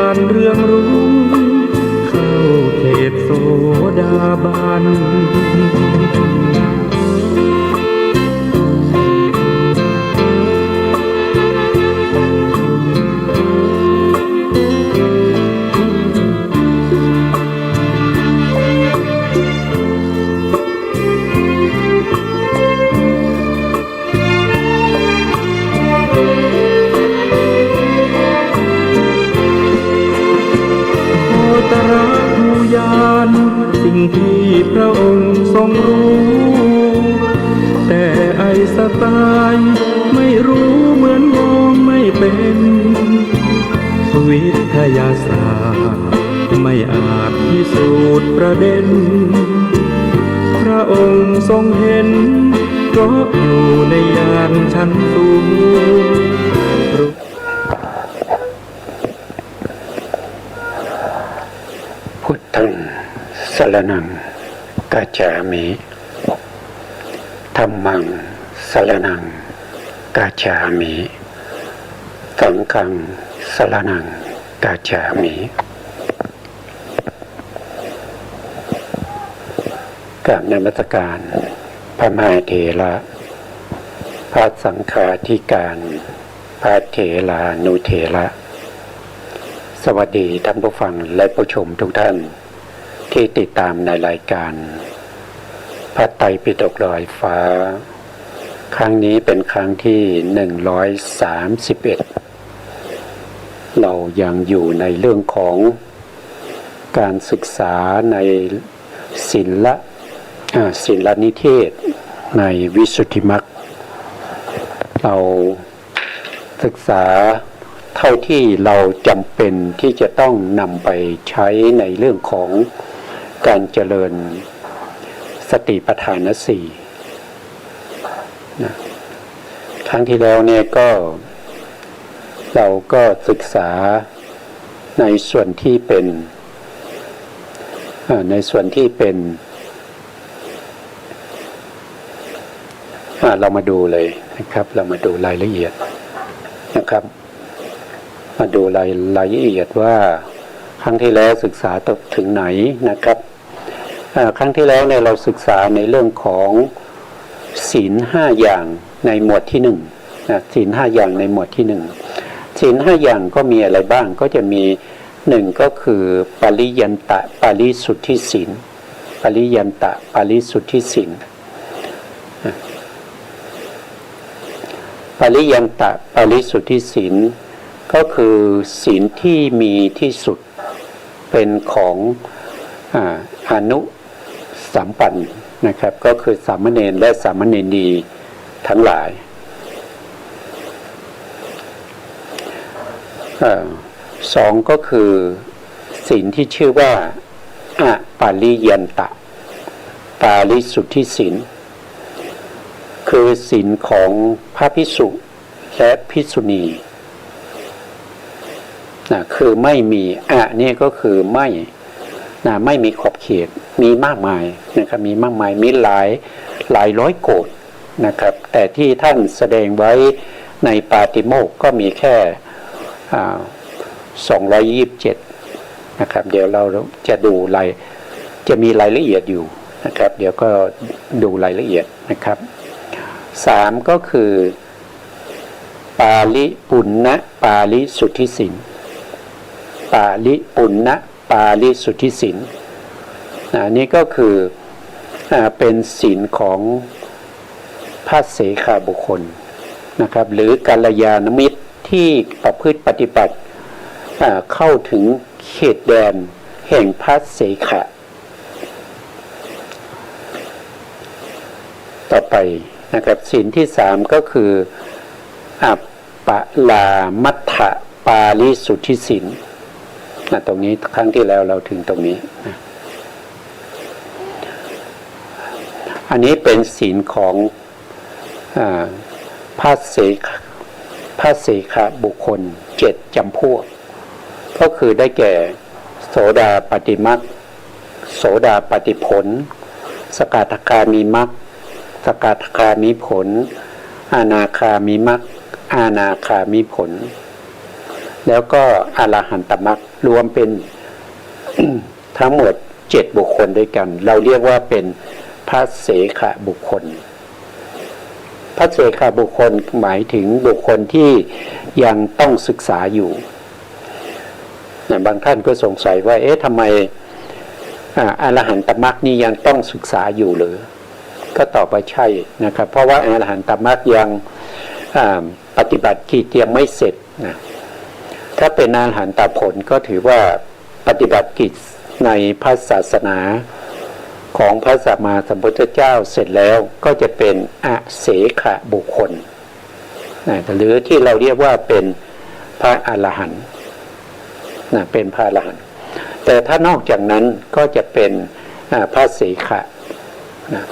านเรืองรุ่งเข้าเขตโสดาบันสิ่งที่พระองค์ทรงรู้แต่ไอสไตล์ไม่รู้เหมือนมองไม่เป็นวิทยาศาสตร์ไม่อาจพิสูจน์ประเด็นพระองค์ทรงเห็นเพราะอยู่ในยานชั้นสูงพุทธังสรณังกัจฉามิธัมมังสรณังกัจฉามิสังฆังสรณังกัจฉามิกราบนมัสการพระมหาเถระพระสังฆาธิการพระเถรานุเถระสวัสดีท่านผู้ฟังและผู้ชมทุกท่านที่ติดตามในรายการพระไตรปิฎกลอยฟ้าครั้งนี้เป็นครั้งที่131เรายังอยู่ในเรื่องของการศึกษาในศิลนิเทศในวิสุทธิมรรคเราศึกษาเท่าที่เราจำเป็นที่จะต้องนำไปใช้ในเรื่องของการเจริญสติปัฏฐานสี่นะครั้งที่แล้วเนี่ยเราก็ศึกษาในส่วนที่เป็นเรามาดูเลยนะครับเรามาดูรายละเอียดนะครับมาดูรายละเอียดว่าครั้งที่แล้วศึกษาถึงไหนนะครับครั้งที่แล้วเนี่ยเราศึกษาในเรื่องของศีล5อย่างในหมวดที่1นะศีล5อย่างในหมวดที่1ศีล5อย่างก็มีอะไรบ้างก็จะมี1ก็คือปริยันตะปาริสุทธิศีลปริยันตะปาริสุทธิศีลปริยันตะปาริสุทธิศีลก็คือศีลที่มีที่สุดเป็นของอนุสัมปันธ์นะครับก็คือสามเณรและสามเณรีทั้งหลาย2ก็คือศีลที่ชื่อว่าอปาริยันตะปาริสุทธิศีลคือศีลของพระภิกษุและภิกษุณีคือไม่มีนี่ก็คือไม่มีขอบเขตมีมากมายนะครับมีมากมายมีหลายร้อยโกฏนะครับแต่ที่ท่านแสดงไว้ในปาติโมกข์ก็มีแค่227นะครับเดี๋ยวเราจะดูจะมีรายละเอียดอยู่นะครับเดี๋ยวก็ดูรายละเอียดนะครับ3ก็คือปาลิปุณณปาริสุทธิศีลปาลิปุณณปาริสุทธิศีลนี่ก็คือเป็นศีลของพระเสขบุคคลนะครับหรือกัลยาณมิตรที่ประพฤติปฏิบัติเข้าถึงเขตแดนแห่งพระเสขะต่อไปนะครับศีลที่3ก็คืออัปปลามัฏฐปาริสุทธิศีลตรงนี้ครั้งที่แล้วเราถึงตรงนี้อันนี้เป็นศีลของพระเสขบุคคล7จำพวกก็คือได้แก่โสดาปัตติมรรคโสดาปัตติผลสกทาคามีมรรคสกทาคามีผลอนาคามีมรรคอนาคามีผล แล้วก็อรหันตมรรครวมเป็น ทั้งหมด7 บุคคลด้วยกัน เราเรียกว่าเป็นพระเสขบุคคลพระเสขบุคคลหมายถึงบุคคลที่ยังต้องศึกษาอยู่บางท่านก็สงสัยว่าทำไมอรหันตมรรคนี่ยังต้องศึกษาอยู่หรือก็ตอบว่าใช่นะครับเพราะว่าอรหันตมรรคยังปฏิบัติกิจยังไม่เสร็จนะถ้าเป็นอรหันตผลก็ถือว่าปฏิบัติกิจในพระศาสนาของพระสัมมาสัมพุทธเจ้าเสร็จแล้วก็จะเป็นอเสขบุคคลนะหรือที่เราเรียกว่าเป็นพระอรหันต์นะเป็นพระอรหันต์แต่ถ้านอกจากนั้นก็จะเป็นพระเสขะนะ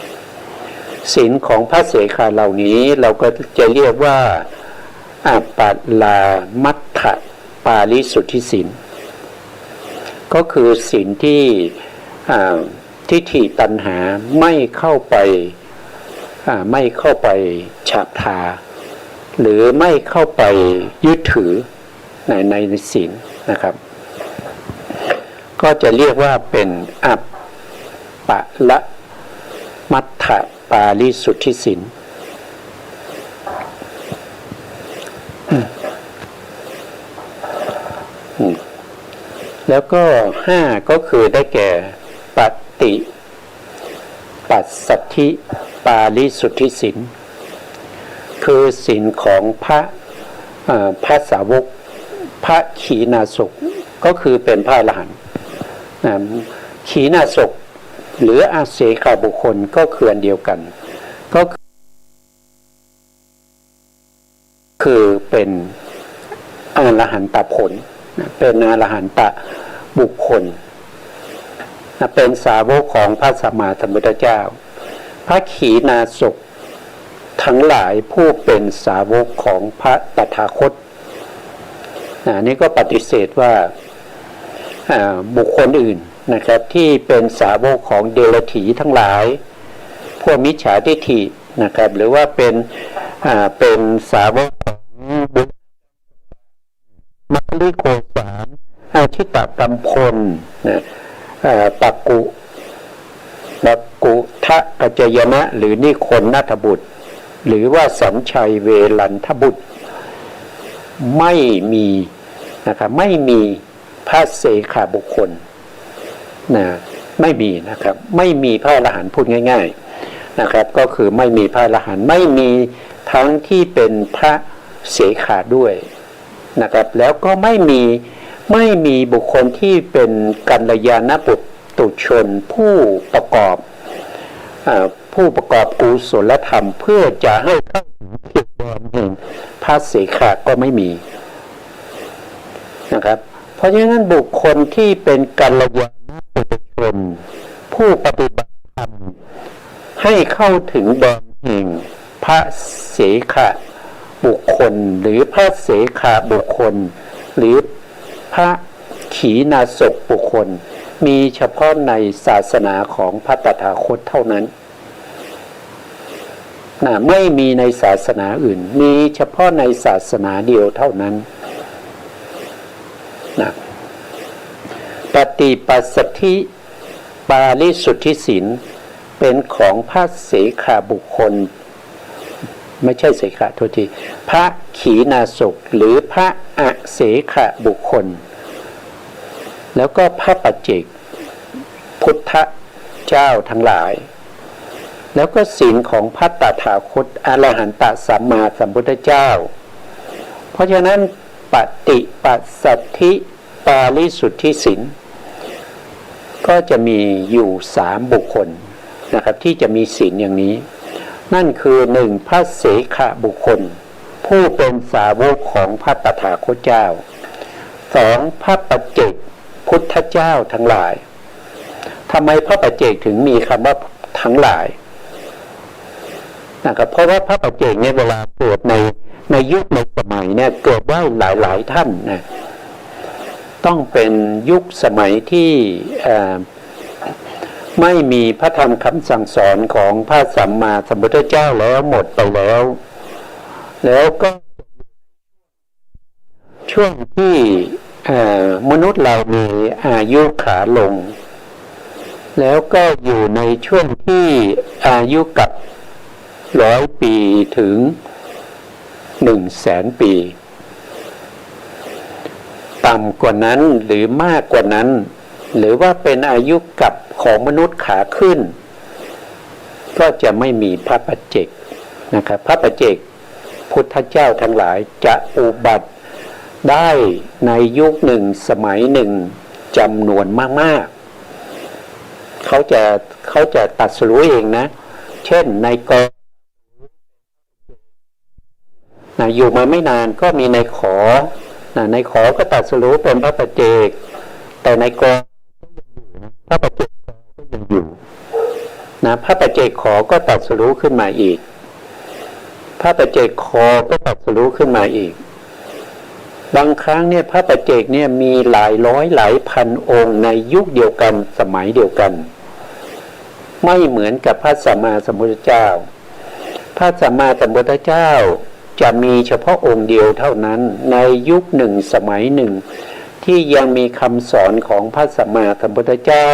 ศีลของพระเสขะเหล่านี้เราก็จะเรียกว่าปัลลามัตถปาริสุทธิศีลก็คือศีลที่ทิฏฐิตัณหาไม่เข้าไปฉาบทาหรือไม่เข้าไปยึดถือในศีลนะครับก็จะเรียกว่าเป็นอัปปะละมัตถปาริสุทธิศีลแล้วก็5ก็คือได้แก่ปฏิปัสสัทธิปาริสุทธิศีลคือศีลของพระสาวกพระขีณาสกก็คือเป็นพระอรหันต์ขีณาสกหรืออาเสขบุคคลก็คืออันเดียวกันก็คือเป็นอรหันตผลเป็นอรหันตบุคคลเป็นสาวกของพระสัมมาสัมพุทธเจ้าพระขีณาสกทั้งหลายผู้เป็นสาวกของพระตถาคตนี่ก็ปฏิเสธว่าบุคคลอื่นนะครับที่เป็นสาวกของเดรัจฉีทั้งหลายพวกมิจฉาทิฏฐินะครับหรือว่าเป็นสาวกของมัคคิโกษานทิตกัมพลปักกุทะกัจจยนะหรือนิคนนัทบุตรหรือว่าสัญชัยเวลันทบุตรไม่มีนะครับไม่มีพระเสขบุคคลนะไม่มีนะครับไม่มีพระอรหันต์พูดง่ายๆนะครับก็คือไม่มีพระอรหันต์ไม่มีทั้งที่เป็นพระเสขด้วยนะครับแล้วก็ไม่มีบุคคลที่เป็นกัลยาณปุถุชนผู้ประกอบกุศลธรรมเพื่อจะให้เข้าถึงจุดเดิมแห่งพระเสขก็ไม่มีนะครับเพราะฉะนั้นบุคคลที่เป็นกัลยาณปุถุชนผู้ปฏิบัติธรรมให้เข้าถึงเดิมแห่งพระเสขบุคคลหรือพระเสขบุคคลหรือพระขีณาสกบุคคลมีเฉพาะในศาสนาของพระตถาคตเท่านั้นไม่มีในศาสนาอื่นมีเฉพาะในศาสนาเดียวเท่านั้นปฏิปัสสัทธิปาริสุทธิศีลเป็นของพระเสขบุคคลไม่ใช่เสขโทษทีพระขีณาสกหรือพระอเสขบุคคลแล้วก็พระปัจเจกพุทธเจ้าทั้งหลายแล้วก็ศีลของพระตถาคตอรหันตสัมมาสัมพุทธเจ้าเพราะฉะนั้นปฏิปัสสัทธิปาริสุทธิศีลก็จะมีอยู่3บุคคลนะครับที่จะมีศีลอย่างนี้นั่นคือ1พระเสขบุคคลผู้เป็นสาวกของพระตถาคตเจ้า2พระปัจเจกพุทธเจ้าทั้งหลายทำไมพระปัจเจกถึงมีคำว่าทั้งหลายนะครับเพราะว่าพระปัจเจกเนี่ยเวลาเกิดในยุคในสมัยเนี่ยเกิดได้หลายท่านนะต้องเป็นยุคสมัยที่ไม่มีพระธรรมคำสั่งสอนของพระสัมมาสัมพุทธเจ้าแล้วหมดไปแล้วก็ช ช่วงที่มนุษย์เรามีอายุขาลงแล้วก็อยู่ในช่วงที่อายุกับ100 ปีถึง100,000 ปีต่ำกว่านั้นหรือมากกว่านั้นหรือว่าเป็นอายุกับของมนุษย์ขาขึ้นก็จะไม่มีพระปัจเจกนะครับพระปัจเจกพุทธเจ้าทั้งหลายจะอุบัติได้ในยุคหนึ่งสมัยหนึ่งจำนวนมากๆเขาจะตรัสรู้เองนะเช่นในกรอยู่มาไม่นานก็มีในขอในขอก็ตรัสรู้เป็นพระปัจเจกแต่ในกรพระปัจเจกก็ยังอยู่พระปัจเจกขอก็ตรัสรู้ขึ้นมาอีกพระปัจเจกคอก็ตรัสรู้ขึ้นมาอีกบางครั้งเนี่ยพระปัจเจกเนี่ยมีหลายร้อยหลายพันองค์ในยุคเดียวกันสมัยเดียวกันไม่เหมือนกับพระสัมมาสัมพุทธเจ้าพระสัมมาสัมพุทธเจ้าจะมีเฉพาะองค์เดียวเท่านั้นในยุคหนึ่งสมัยหนึ่งที่ยังมีคำสอนของพระสัมมาสัมพุทธเจ้า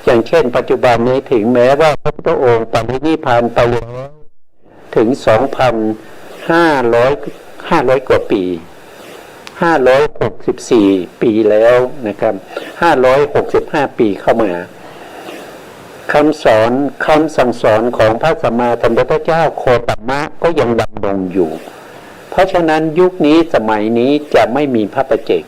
อย่างเช่นปัจจุบันนี้ถึงแม้ว่าพระพุทธองค์ปรินิพพานไปแล้วถึง 2,500 กว่าปี564 ปีแล้วนะครับ565 ปีเข้ามาคำสั่งสอนของพระสัมมาสัมพุทธเจ้าโคตมะก็ยังดำรงอยู่เพราะฉะนั้นยุคนี้สมัยนี้จะไม่มีพระปัจเจก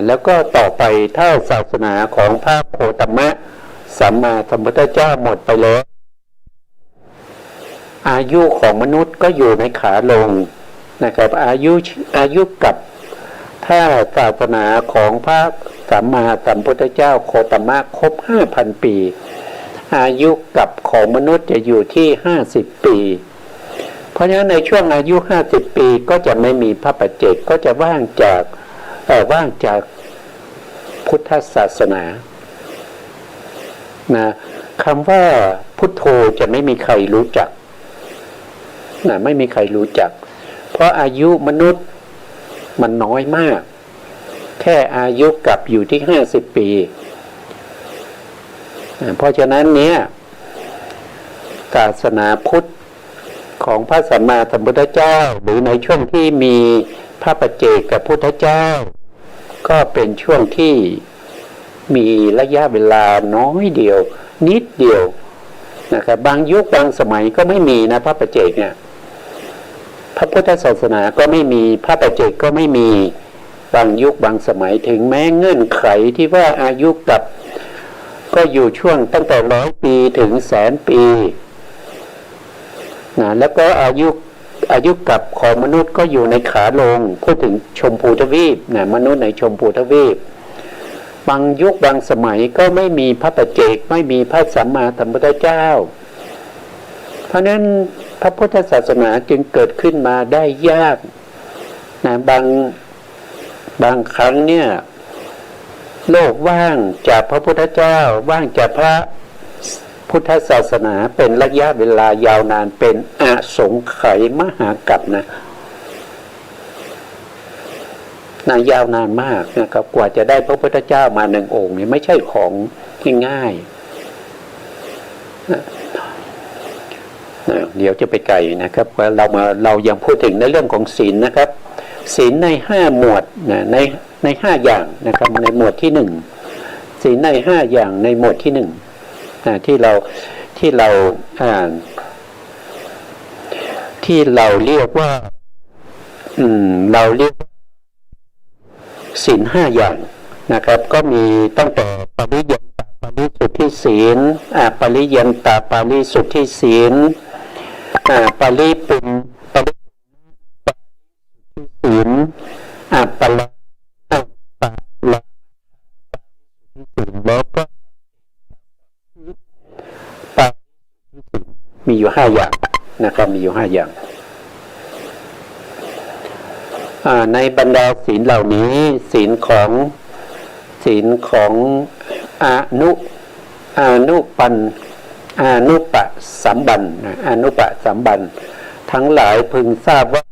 แล้วก็ต่อไปถ้าศาสนาของพระโคตมะสัมมาสัมพุทธเจ้าหมดไปแล้วอายุของมนุษย์ก็อยู่ในขาลงนะครับอายุกับถ้าศาสนาของพระสัมมาสัมพุทธเจ้าโคตมะครบ 5,000 ปีอายุกับของมนุษย์จะอยู่ที่50 ปีเพราะฉะนั้นในช่วงอายุ50 ปีก็จะไม่มีพระปัจเจกก็จะว่างจากพุทธศาสนาคำว่าพุทโธจะไม่มีใครรู้จักไม่มีใครรู้จักเพราะอายุมนุษย์มันน้อยมากแค่อายุกับอยู่ที่50 ปีเพราะฉะนั้นเนี่ยศาสนาพุทธของพระสัมมาสัมพุทธเจ้าหรือในช่วงที่มีพระปัจเจกกับพุทธเจ้าก็เป็นช่วงที่มีระยะเวลาน้อยเดียวนิดเดียวนะครับบางยุคบางสมัยก็ไม่มีนะพระปัจเจกเนี่ยพระพุทธศาสนาก็ไม่มีพระปัจเจกก็ไม่มีบางยุคบางสมัยถึงแม้เงื่อนไขที่ว่าอายุกับก็อยู่ช่วงตั้งแต่100 ปีถึง100,000 ปีแล้วก็อายุกับของมนุษย์ก็อยู่ในขาลงพูดถึงชมพูทวีปมนุษย์ในชมพูทวีปบางยุคบางสมัยก็ไม่มีพระปัจเจกไม่มีพระสัมมาสัมพุทธเจ้าเพราะนั้นพระพุทธศาสนาจึงเกิดขึ้นมาได้ยากบางครั้งเนี่ยโลกว่างจากพระพุทธเจ้าว่างจากพระพุทธศาสนาเป็นระยะเวลายาวนานเป็นอสงไขยมหากัปยาวนานมากนะครับกว่าจะได้พระพุทธเจ้ามา1 องค์นี่ไม่ใช่ของง่ายเดี๋ยวจะไปไกลนะครับเรายังพูดถึงในเรื่องของศีลนะครับศีลใน5 หมวดใน5 อย่างนะครับในหมวดที่1ศีลใน5 อย่างในหมวดที่1ที่เราเรียกว่าศีล5 อย่างนะครับก็มีตั้งแต่ปริยันตปริสุทธิศีลปริยันตปริสุทธิศีลปริปุณปริศีลปละศีลแล้วก็มีอยู่5 อย่างนะครับมีอยู่5 อย่างในบรรดาศีลเหล่านี้ศีลของอนุปสัมบันทั้งหลายพึงทราบว่า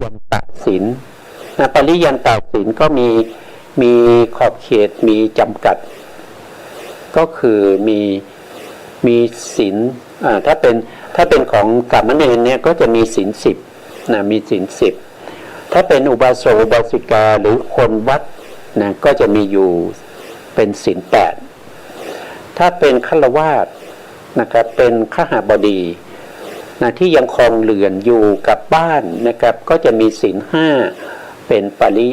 ยันตศีลปริยันตศีลก็มีขอบเขตมีจำกัดก็คือมีศีลถ้าเป็นของสามเณรเนี่ยก็จะมีศีล10นะมีศีล10ถ้าเป็นอุบาสกอุบาสิกาหรือคนวัดนะก็จะมีอยู่เป็นศีล8ถ้าเป็นฆราวาสนะครับเป็นขหบดีนะที่ยังครองเรือนอยู่กับบ้านนะครับก็จะมีศีล5เป็นปริ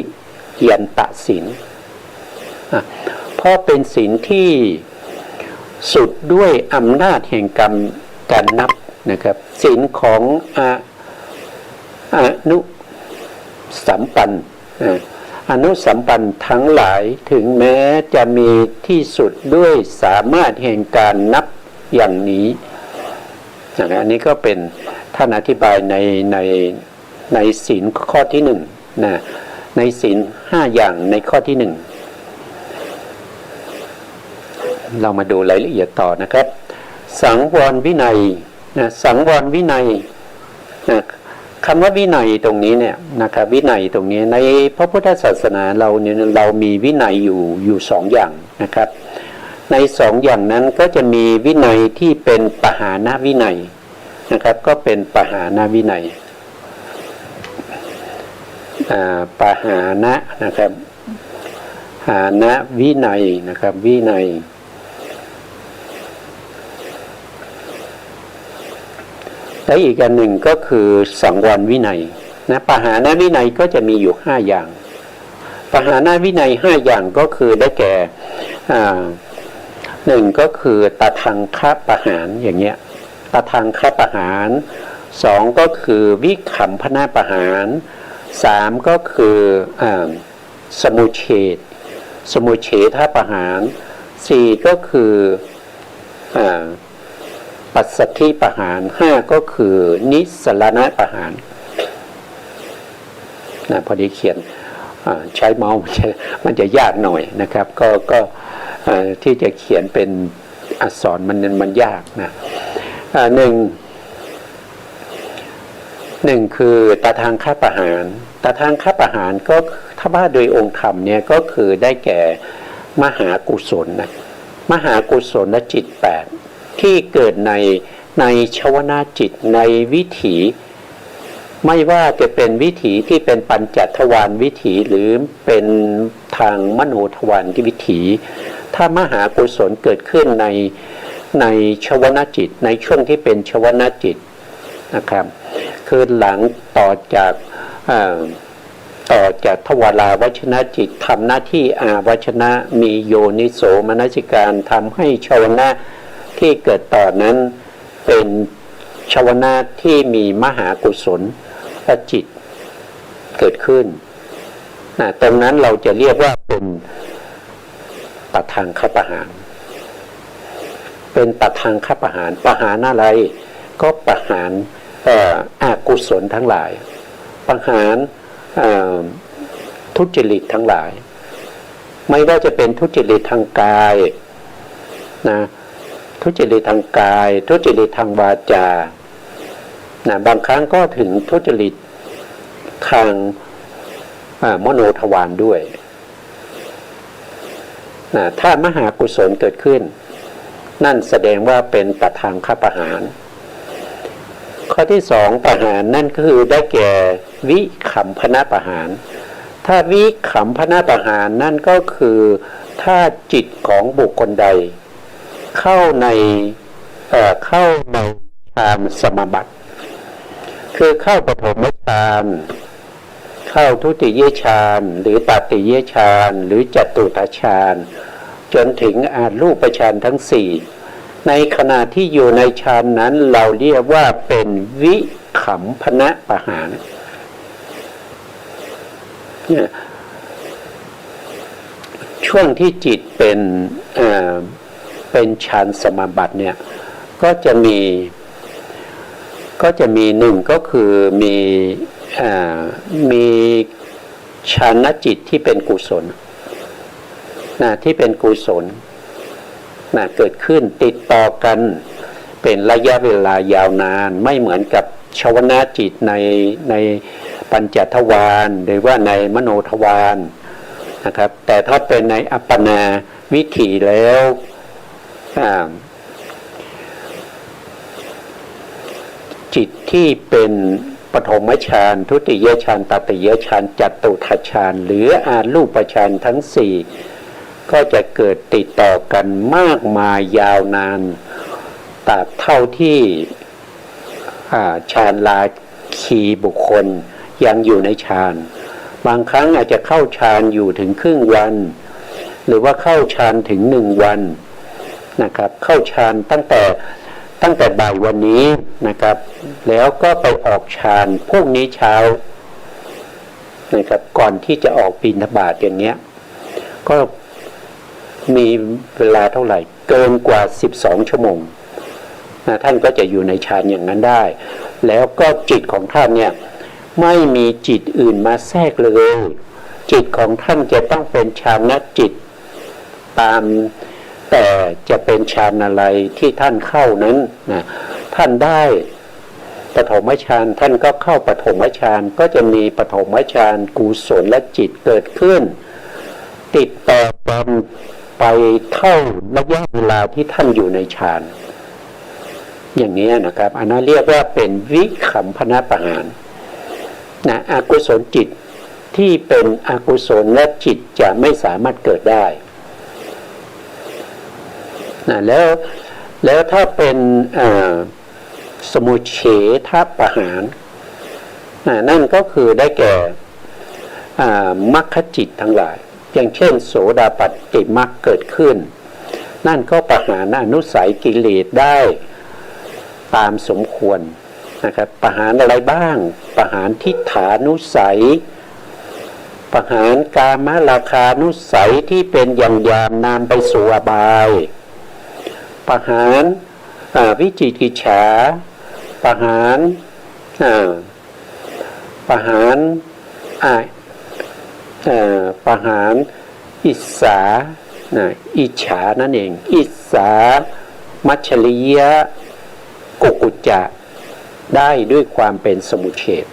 ยันตศีลเพราะเป็นศีลที่สุดด้วยอำนาจแห่งกรรมการนับนะครับศีลของอนุสัมปันอนุสัมปันทั้งหลายถึงแม้จะมีที่สุดด้วยสามารถแห่งการนับอย่างนี้อันนี้ก็เป็นท่านอธิบายในศีลข้อที่1นะในศีล5อย่างในข้อที่1เรามาดูรายละเอียดต่อนะครับสังวรวินัยนะสังวรวินัยนะคำว่าวินัยตรงนี้เนี่ยนะครับวินัยตรงนี้ในพระพุทธศาสนาเราเนี่ยเรามีวินัยอยู่2อย่างนะครับใน2อย่างนั้นก็จะมีวินัยที่เป็นปหานวินัยนะครับก็เป็นปหานวินัยปหานะนะครับหานะวินัยนะครับวินัยและอีกอันหนึ่งก็คือสังวรวินัยนะปหานะวินัยก็จะมีอยู่5อย่างปหานะวินัย5อย่างก็คือได้แก่1ก็คือตทังคปหารอย่างเงี้ยตทังคปหาร2ก็คือวิคัมพนาปหาร3ก็คือสมุเฉทปหาร4ก็คือปัสสัทธิปหาร5ก็คือนิสสรณปหารนะพอดีเขียนใช้เมาส์มันจะยากหน่อยนะครับก็ที่จะเขียนเป็นอักษรมันยากนะหนึ่งคือตทังคปหารตทังคปหารก็ถ้าว่าโดยองค์ธรรมเนี่ยก็คือได้แก่มหากุศลนะมหากุศลจิต8ที่เกิดในชวนาจิตในวิถีไม่ว่าจะเป็นวิถีที่เป็นปัญจทวารวิถีหรือเป็นทางมโนทวารวิถีถ้ามหากุศลเกิดขึ้นในชวนาจิตในช่วงที่เป็นชวนาจิตนะครับคือหลังต่อจากทวาราวชนะจิตทำหน้าที่อาวชนะมีโยนิโสมนสิการทำให้ชวนะที่เกิดต่อนั้นเป็นชวนะที่มีมหากุศลจิตเกิดขึ้นตรงนั้นเราจะเรียกว่าเป็นตทังคปหารเป็นตทังคปหารปหารอะไรก็ปหารอกุศลทั้งหลายปหารทุจริตทั้งหลายไม่ว่าจะเป็นทุจริตทางกายนะทุจริตทางกายทุจริตทางวาจานะบางครั้งก็ถึงทุจริตทางมโนทวารด้วยนะถ้ามหากุศลเกิดขึ้นนั่นแสดงว่าเป็นตทังคปหารข้อที่2ปหารนั่นก็คือได้แก่วิคัมพนปหารถ้าวิคัมพนปหารนั่นก็คือถ้าจิตของบุคคลใดเข้าในฌานสมาบัติคือเข้าปฐมฌานเข้าทุติยฌานหรือตติยฌานหรือจตุตฌานจนถึงรูปฌานทั้ง4ในขณะที่อยู่ในฌานนั้นเราเรียกว่าเป็นวิคัมพนปหารช่วงที่จิตเป็นฌานสมาบัติเนี่ยก็จะมีหนึ่งก็คือมีฌานจิตที่เป็นกุศลที่เป็นกุศลเกิดขึ้นติดต่อกันเป็นระยะเวลายาวนานไม่เหมือนกับชวนาจิตใน ปัญจทวารหรือว่าในมโนทวารนะครับแต่ถ้าเป็นในอัปปนาวิถีแล้วจิตที่เป็นปฐมฌานทุติยฌานตติยฌานจตุตถฌานหรืออารูปฌานทั้งสี่ก็จะเกิดติดต่อกันมากมายยาวนานตราบเท่าที่ฌานราคีบุคคลยังอยู่ในฌานบางครั้งอาจจะเข้าฌานอยู่ถึงครึ่งวันหรือว่าเข้าฌานถึง1 วันนะครับเข้าฌานตั้งแต่บ่ายวันนี้นะครับแล้วก็ไปออกฌานพรุ่งนี้เช้านะครับก่อนที่จะออกบิณฑบาตอย่างเนี้ยก็มีเวลาเท่าไหร่เกินกว่า12 ชั่วโมงนะท่านก็จะอยู่ในฌานอย่างนั้นได้แล้วก็จิตของท่านเนี่ยไม่มีจิตอื่นมาแทรกเลยจิตของท่านจะต้องเป็นฌานจิตตามแต่จะเป็นฌานอะไรที่ท่านเข้านั้นนะท่านได้ปฐมฌานท่านก็เข้าปฐมฌานก็จะมีปฐมฌานกุศลและจิตเกิดขึ้นติดต่อกันไปเท่าระยะเวลาที่ท่านอยู่ในฌานอย่างนี้นะครับอันนั้นเรียกว่าเป็นวิคัมภนประหารนะอกุศลจิตที่เป็นอกุศลและจิตจะไม่สามารถเกิดได้นะแล้วถ้าเป็นสมุเฉทประหารนั่นก็คือได้แก่มรรคจิตทั้งหลายอย่างเช่นโสดาปัตติมรรคเกิดขึ้นนั่นก็ประหารอนุสัยกิเลสได้ตามสมควรนะครับประหารอะไรบ้างประหารทิฏฐานุสัยประหารกามราคานุสัยที่เป็นอย่างยามนำไปสู่อบายประหารวิจิกิจฉาประหารประหารอิสสาอิจฉานั่นเองอิสสามัชฌริยะกุกุจจะได้ด้วยความเป็นสมุเฉท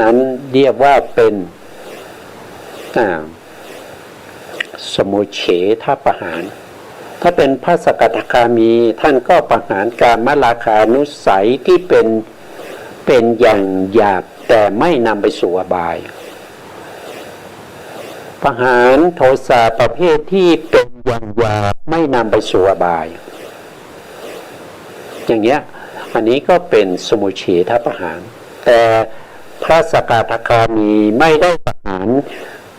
นั้นเรียกว่าเป็นสมุเฉทประหารถ้าเป็นพระสกทาคามีท่านก็ประหารกามราคานุสัยที่เป็นอย่างหยาบแต่ไม่นำไปสู่อบายประหารโทสะประเภทที่เป็นอย่างหยาบไม่นำไปสู่อบายอย่างเงี้ยอันนี้ก็เป็นสมุเฉทประหารแต่พระสกทาคามีไม่ได้ประหาร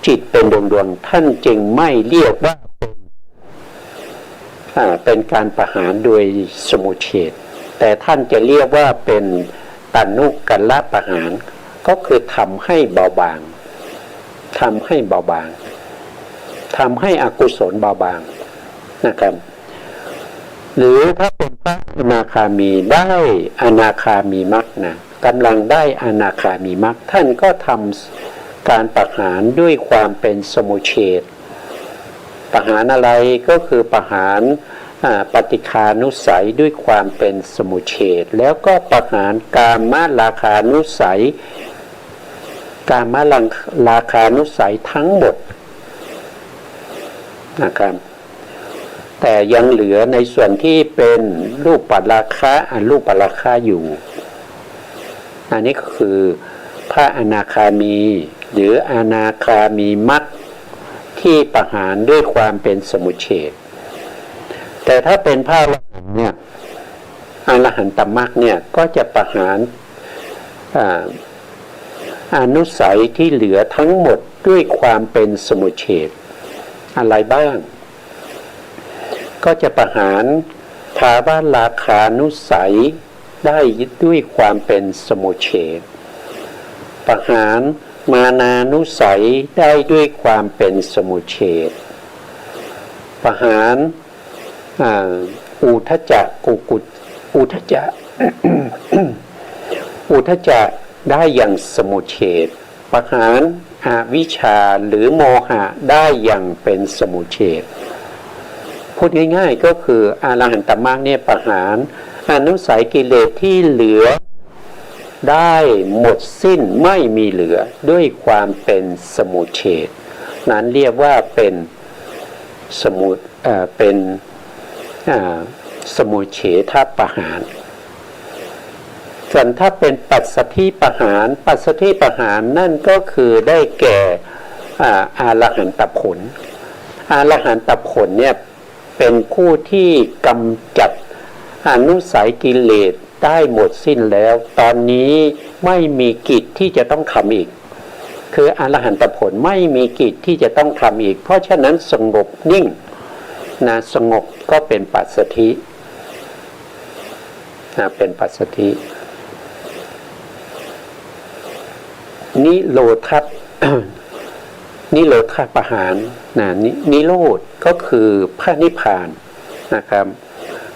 จิตเป็นดวงท่านจึงไม่เรียกว่าเป็นการประหารโดยสมุเฉทแต่ท่านจะเรียกว่าเป็นตัณุกัลละประหารก็คือทำให้เบาบางทำให้เบาบางทำให้อกุศลเบาบางนะครับหรือถ้าเป็นพระอนาคามีได้อนาคามีมรรคนะกำลังได้อนาคามีมรรคท่านก็ทำการประหารด้วยความเป็นสมุเฉทประหารอะไรก็คือประหารปฏิฆานุสัยด้วยความเป็นสมุเฉทแล้วก็ประหารกามราคานุสัยกามราคานุสัยทั้งหมดนะครับแต่ยังเหลือในส่วนที่เป็นรูปปัราคะอรูปปัราคะอยู่อันนี้ก็คือพระอนาคามีหรืออนาคามีมรรคที่ประหารด้วยความเป็นสมุเฉทแต่ถ้าเป็นพระอรหันต์เนี่ยอรหันตมรรคเนี่ยก็จะประหารอนุสัยที่เหลือทั้งหมดด้วยความเป็นสมุเฉทอะไรบ้างก็จะประหารภาวะราคานุสัยได้ด้วยความเป็นสมุเฉทประหารมานานุสัยได้ด้วยความเป็นสมุเฉทประหารอุทจจะกุกุจอุทจจะ อุทจจะได้อย่างสมุเฉทประหารอวิชชาหรือโมหะได้อย่างเป็นสมุเฉทพูดง่ายๆก็คืออรหันตมรรคเนี่ยประหารอนุสัยกิเลสที่เหลือ ได้หมดสิ้นไม่มีเหลือด้วยความเป็นสมุเฉทนั้นเรียกว่าเป็นสมุสมุเฉทประหารส่วนถ้าเป็นปัสสัทธิประหารปัสสัทธิประหารนั่นก็คือได้แก่อรหันตผลอรหันตผลเนี่ยเป็นผู้ที่กำจัดอนุสัยกิเลสได้หมดสิ้นแล้วตอนนี้ไม่มีกิจที่จะต้องทำอีกคืออรหันตผลไม่มีกิจที่จะต้องทำอีกเพราะฉะนั้นสงบนิ่งนะสงบก็เป็นปัสสัทธิเป็นปัสสัทธินิโรธ นิโรธประหารนิโรธก็คือพระนิพพานนะครับ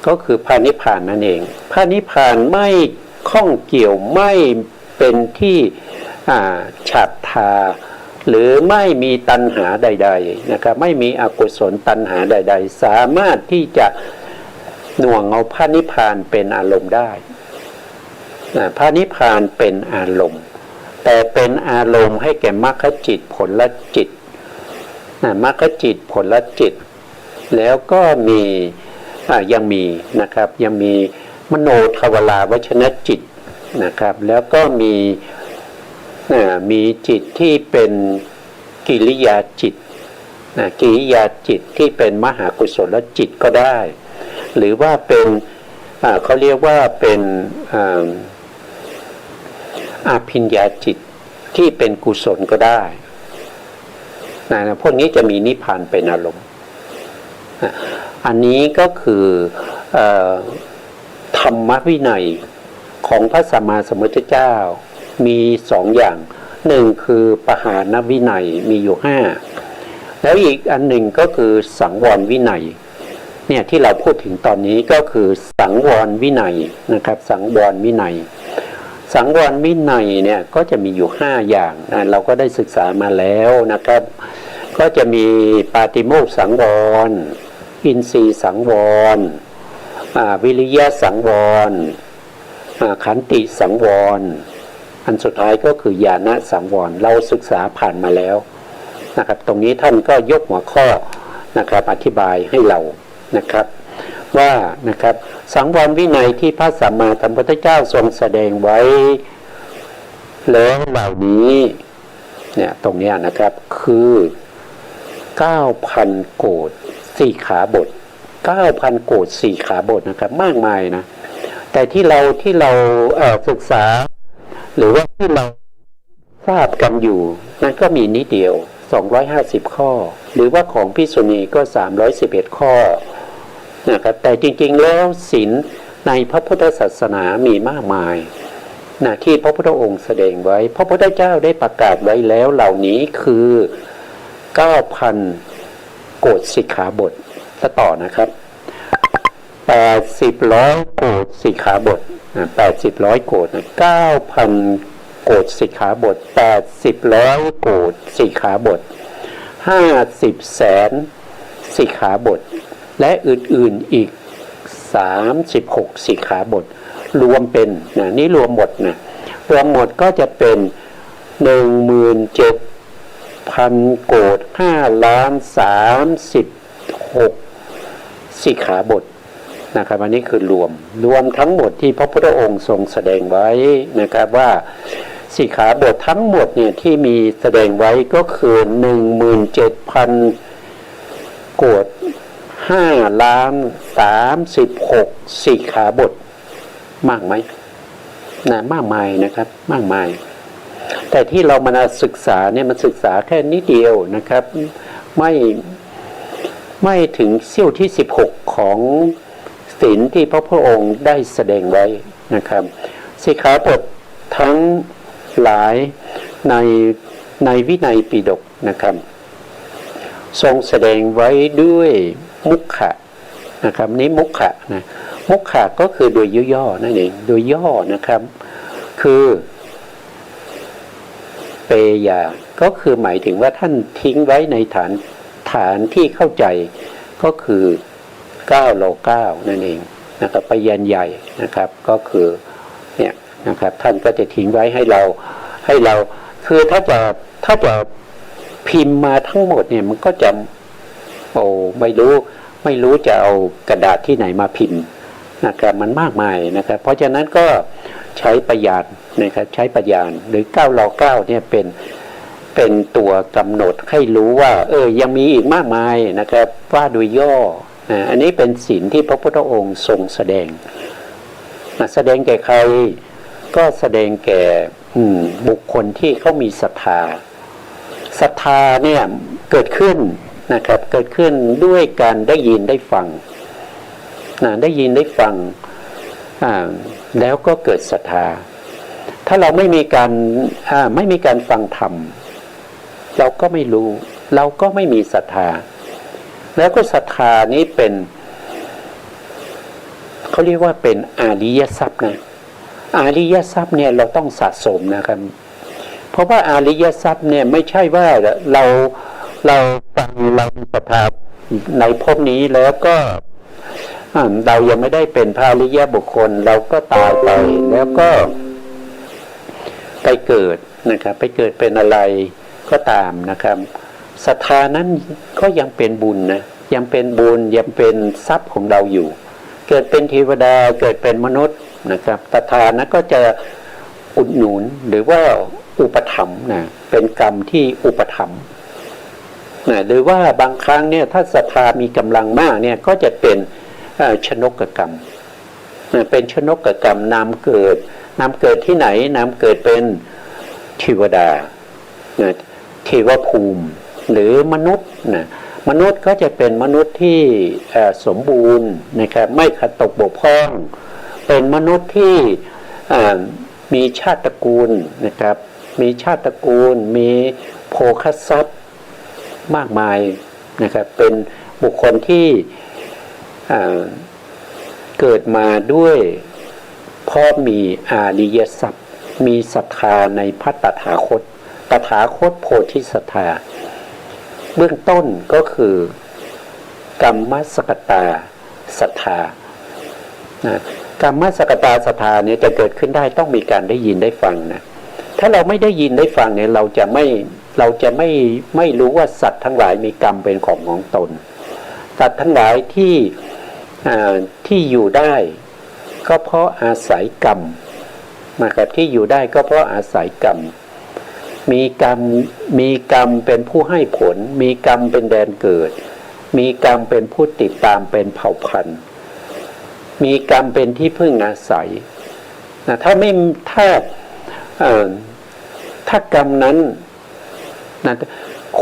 ก็คือพระนิพพานนั่นเองพระนิพพานไม่ข้องเกี่ยวไม่เป็นที่ฉัตรทาหรือไม่มีตัณหาใดๆนะครับไม่มีอกุศลตัณหาใดๆสามารถที่จะหน่วงเอาพระนิพพานเป็นอารมณ์ได้พระนิพพานเป็นอารมณ์แต่เป็นอารมณ์ให้แก่มรรคจิตผลจิตมรรคจิตผลจิตแล้วก็มียังมีนะครับยังมีมโนทวาราวชนจิตนะครับแล้วก็มีจิตที่เป็นกิริยาจิตกิริยาจิตที่เป็นมหากุศลจิตก็ได้หรือว่าเป็นเขาเรียกว่าเป็นอภิญญาจิตที่เป็นกุศลก็ได้พวกนี้จะมีนิพพานเป็นอารมณ์อันนี้ก็คือธรรมวินัยของพระสัมมาสัมพุทธเจ้ามีสองอย่างหนึ่งคือปหานวินัยมีอยู่5แล้วอีกอันหนึ่งก็คือสังวรวินัยเนี่ยที่เราพูดถึงตอนนี้ก็คือสังวรวินัยนะครับสังวรวินัยสังวรวินัยเนี่ยก็จะมีอยู่5อย่างเราก็ได้ศึกษามาแล้วนะครับก็จะมีปาติโมกข์สังวรอินทรีย์สังวรวิริยะสังวรขันติสังวรอันสุดท้ายก็คือญาณสังวรเราศึกษาผ่านมาแล้วนะครับตรงนี้ท่านก็ยกหัวข้อนะครับอธิบายให้เรานะครับว่านะครับสังวรวินัยที่พระสัมมาสัมพุทธเจ้าทรงแสดงไว้แล้วเหล่านี้เนี่ยตรงนี้นะครับคือ 9,000 โกฏ4ขาบท 9,000 โกฏ4ขาบทนะครับมากมายนะแต่ที่เราศึกษาหรือว่าที่เราทราบกันอยู่นั่นก็มีนิดเดียว250ข้อหรือว่าของภิกษุณีก็311ข้อนะครับแต่จริงๆแล้วศีลในพระพุทธศาสนามีมากมายที่พระพุทธองค์แสดงไว้พระพุทธเจ้าได้ประกาศไว้แล้วเหล่านี้คือ 9,000 โกฏสิกขาบทต่อนะครับ80-100 โกฏสิกขาบท80-100 โกฏ9,000 โกฏสิกขาบท80-100 โกฏสิกขาบท50 แสนสิกขาบทและอื่นๆอีก36สิกขาบทรวมเป็นนี่รวมหมดรวมหมดก็จะเป็น 17,000 โกฏ5,036สิกขาบทนะครับอันนี้คือรวมทั้งหมดที่พระพุทธองค์ทรงแสดงไว้นะครับว่าสิกขาบททั้งหมดเนี่ยที่มีแสดงไว้ก็คือ 17,000 โกฏ5,036สิกขาบทมากไหมมากมายนะครับมากมายแต่ที่เรามาศึกษาเนี่ยมันศึกษาแค่นิดเดียวนะครับไม่ถึงเสี้ยวที่16ของศีลที่พระพุทธองค์ได้แสดงไว้นะครับสิกขาบททั้งหลายในวินัยปิฎกนะครับทรงแสดงไว้ด้วยมุขะนะครับนี้มุขะมุขะก็คือโดยย่อๆนั่นเองโดยย่อนะครับคือเปยาก็คือหมายถึงว่าท่านทิ้งไว้ในฐานที่เข้าใจก็คือ9 โล 9นั่นเองนะครับไปยันใหญ่นะครับก็คือเนี่ย นะครับ ท่านก็จะทิ้งไว้ให้เราคือถ้าจะพิมพ์มาทั้งหมดเนี่ยมันก็จะไม่รู้จะเอากระดาษที่ไหนมาพิมพ์นะครับมันมากมายนะครับเพราะฉะนั้นก็ใช้ประหยัดนะครับใช้ประหยัดหรือ9 รอ 9เนี่ยเป็นตัวกำหนดให้รู้ว่ายังมีอีกมากมายนะครับว่าโดยย่ออันนี้เป็นศีลที่พระพุทธองค์ทรงแสดงแสดงแก่ใครก็แสดงแก่บุคคลที่เขามีศรัทธาเนี่ยเกิดขึ้นนะครับเกิดขึ้นด้วยการได้ยินได้ฟังได้ยินได้ฟังแล้วก็เกิดศรัทธาถ้าเราไม่มีการฟังธรรมเราก็ไม่รู้เราก็ไม่มีศรัทธาแล้วก็ศรัทธานี้เป็นเขาเรียกว่าเป็นอาริยทรัพย์นะอาริยทรัพย์เนี่ยเราต้องสะสมนะครับเพราะว่าอาริยทรัพย์เนี่ยไม่ใช่ว่าเราฟังเรามีศรัทธาในภพนี้แล้วก็เรายังไม่ได้เป็นพระอริยบุคคลเราก็ตายไปแล้วก็ไปเกิดนะครับไปเกิดเป็นอะไรก็ตามนะครับศรัทธานั้นก็ยังเป็นบุญนะยังเป็นบุญยังเป็นทรัพย์ของเราอยู่เกิดเป็นเทวดาเกิดเป็นมนุษย์นะครับศรัทธานั้นก็จะอุดหนุนหรือว่าอุปถัมภ์นะเป็นกรรมที่อุปถัมภ์นะหรือว่าบางครั้งเนี่ยถ้าศรัทธามีกำลังมากเนี่ยก็จะเป็นชนกกรรมเป็นชนกกรรมนำเกิดที่ไหนนำเกิดเป็นเทวดาเทวภูมิหรือมนุษย์มนุษย์ก็จะเป็นมนุษย์ที่สมบูรณ์นะครับไม่ขัดตกบกพร่องเป็นมนุษย์ที่มีชาติตระกูลนะครับมีชาติตระกูลมีโภคทรัพย์มากมายนะครับเป็นบุคคลที่เกิดมาด้วยเพราะมีอาริยทรัพย์มีศรัทธาในพระตถาคตโพธิศรัทธาเบื้องต้นก็คือกรรมสกตาศรัทธากรรมสกตาศรัทธาเนี่ยจะเกิดขึ้นได้ต้องมีการได้ยินได้ฟังนะถ้าเราไม่ได้ยินได้ฟังเนี่ยเราจะไม่รู้ว่าสัตว์ทั้งหลายมีกรรมเป็นของตนสัตว์ทั้งหลายที่อยู่ได้ก็เพราะอาศัยกรรมนะครับที่อยู่ได้ก็เพราะอาศัยกรรมมีกรรมเป็นผู้ให้ผลมีกรรมเป็นแดนเกิดมีกรรมเป็นผู้ติดตามเป็นเผ่าพันธุ์มีกรรมเป็นที่พึ่งอาศัยนะถ้ากรรมนั้นนะ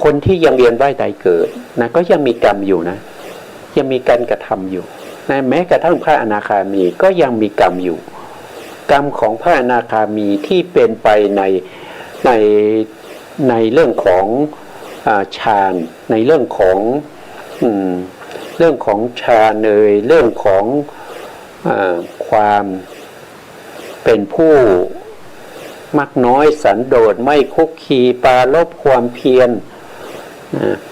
คนที่ยังเวียนว่ายตายเกิดนะก็ยังมีกรรมอยู่นะยังมีการกระทำอยู่นะแม้กระทั่งพระอนาคามีก็ยังมีกรรมอยู่กรรมของพระอนาคามีที่เป็นไปในเรื่องของฌานในเรื่องของฌานเรื่องของความเป็นผู้มักน้อยสันโดษไม่คุกคีปรารภความเพียร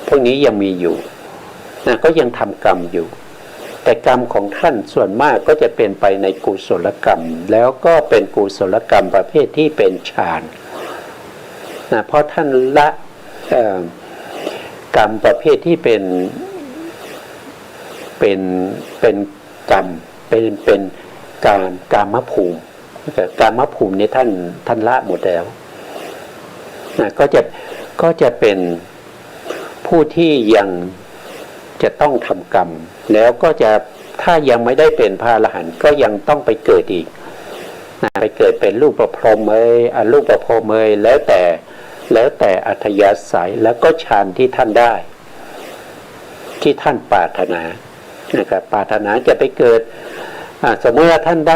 พวกนี้ยังมีอยู่ก็ยังทำกรรมอยู่แต่กรรมของท่านส่วนมากก็จะเป็นไปในกุศลกรรมแล้วก็เป็นกุศลกรรมประเภทที่เป็นฌานเพราะท่านละกรรมประเภทที่เป็นกรรมเป็นกามภูมิกามภูมินี้ท่านละหมดแล้วก็จะเป็นผู้ที่ยังจะต้องทำกรรมแล้วก็จะถ้ายังไม่ได้เป็นพระอรหันต์ก็ยังต้องไปเกิดอีกไปเกิดเป็นรูปประพรหมอรูปประพรหมแล้วแต่อัธยาศัยแล้วก็ฌานที่ท่านได้ที่ท่านปรารถนานะครับปรารถนาจะไปเกิดสมมติว่าท่านไ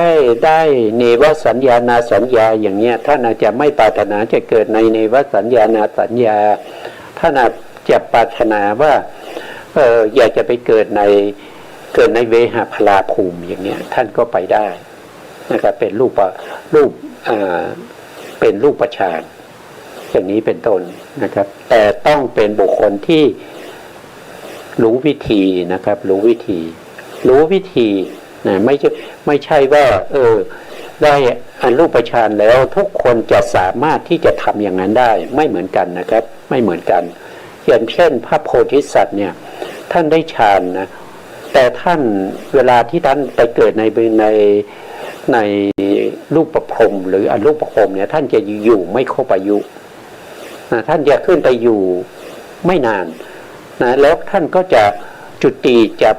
ด้เนวสัญญานาสัญญาอย่างเงี้ยท่านอาจจะไม่ปรารถนาจะเกิดในเนวสัญญานาสัญญาท่านอาจจะปรารถนาว่าอยากจะไปเกิดในเวหพลาภูมิอย่างเนี้ยท่านก็ไปได้นะครับเป็นรูปฌานอย่างนี้เป็นต้นนะครับแต่ต้องเป็นบุคคลที่รู้วิธีนะครับรู้วิธีนะไม่ใช่ว่า ได้อรูปฌานแล้วทุกคนจะสามารถที่จะทำอย่างนั้นได้ไม่เหมือนกันนะครับไม่เหมือนกันอย่างเช่นพระโพธิสัตว์เนี่ยท่านได้ฌานนะแต่ท่านเวลาที่ท่านไปเกิดในรูปประพรหมหรืออรูปประพรหมเนี่ยท่านจะอยู่ไม่ครบอายุนะท่านจะขึ้นไปอยู่ไม่นานนะแล้วท่านก็จะจุติจาก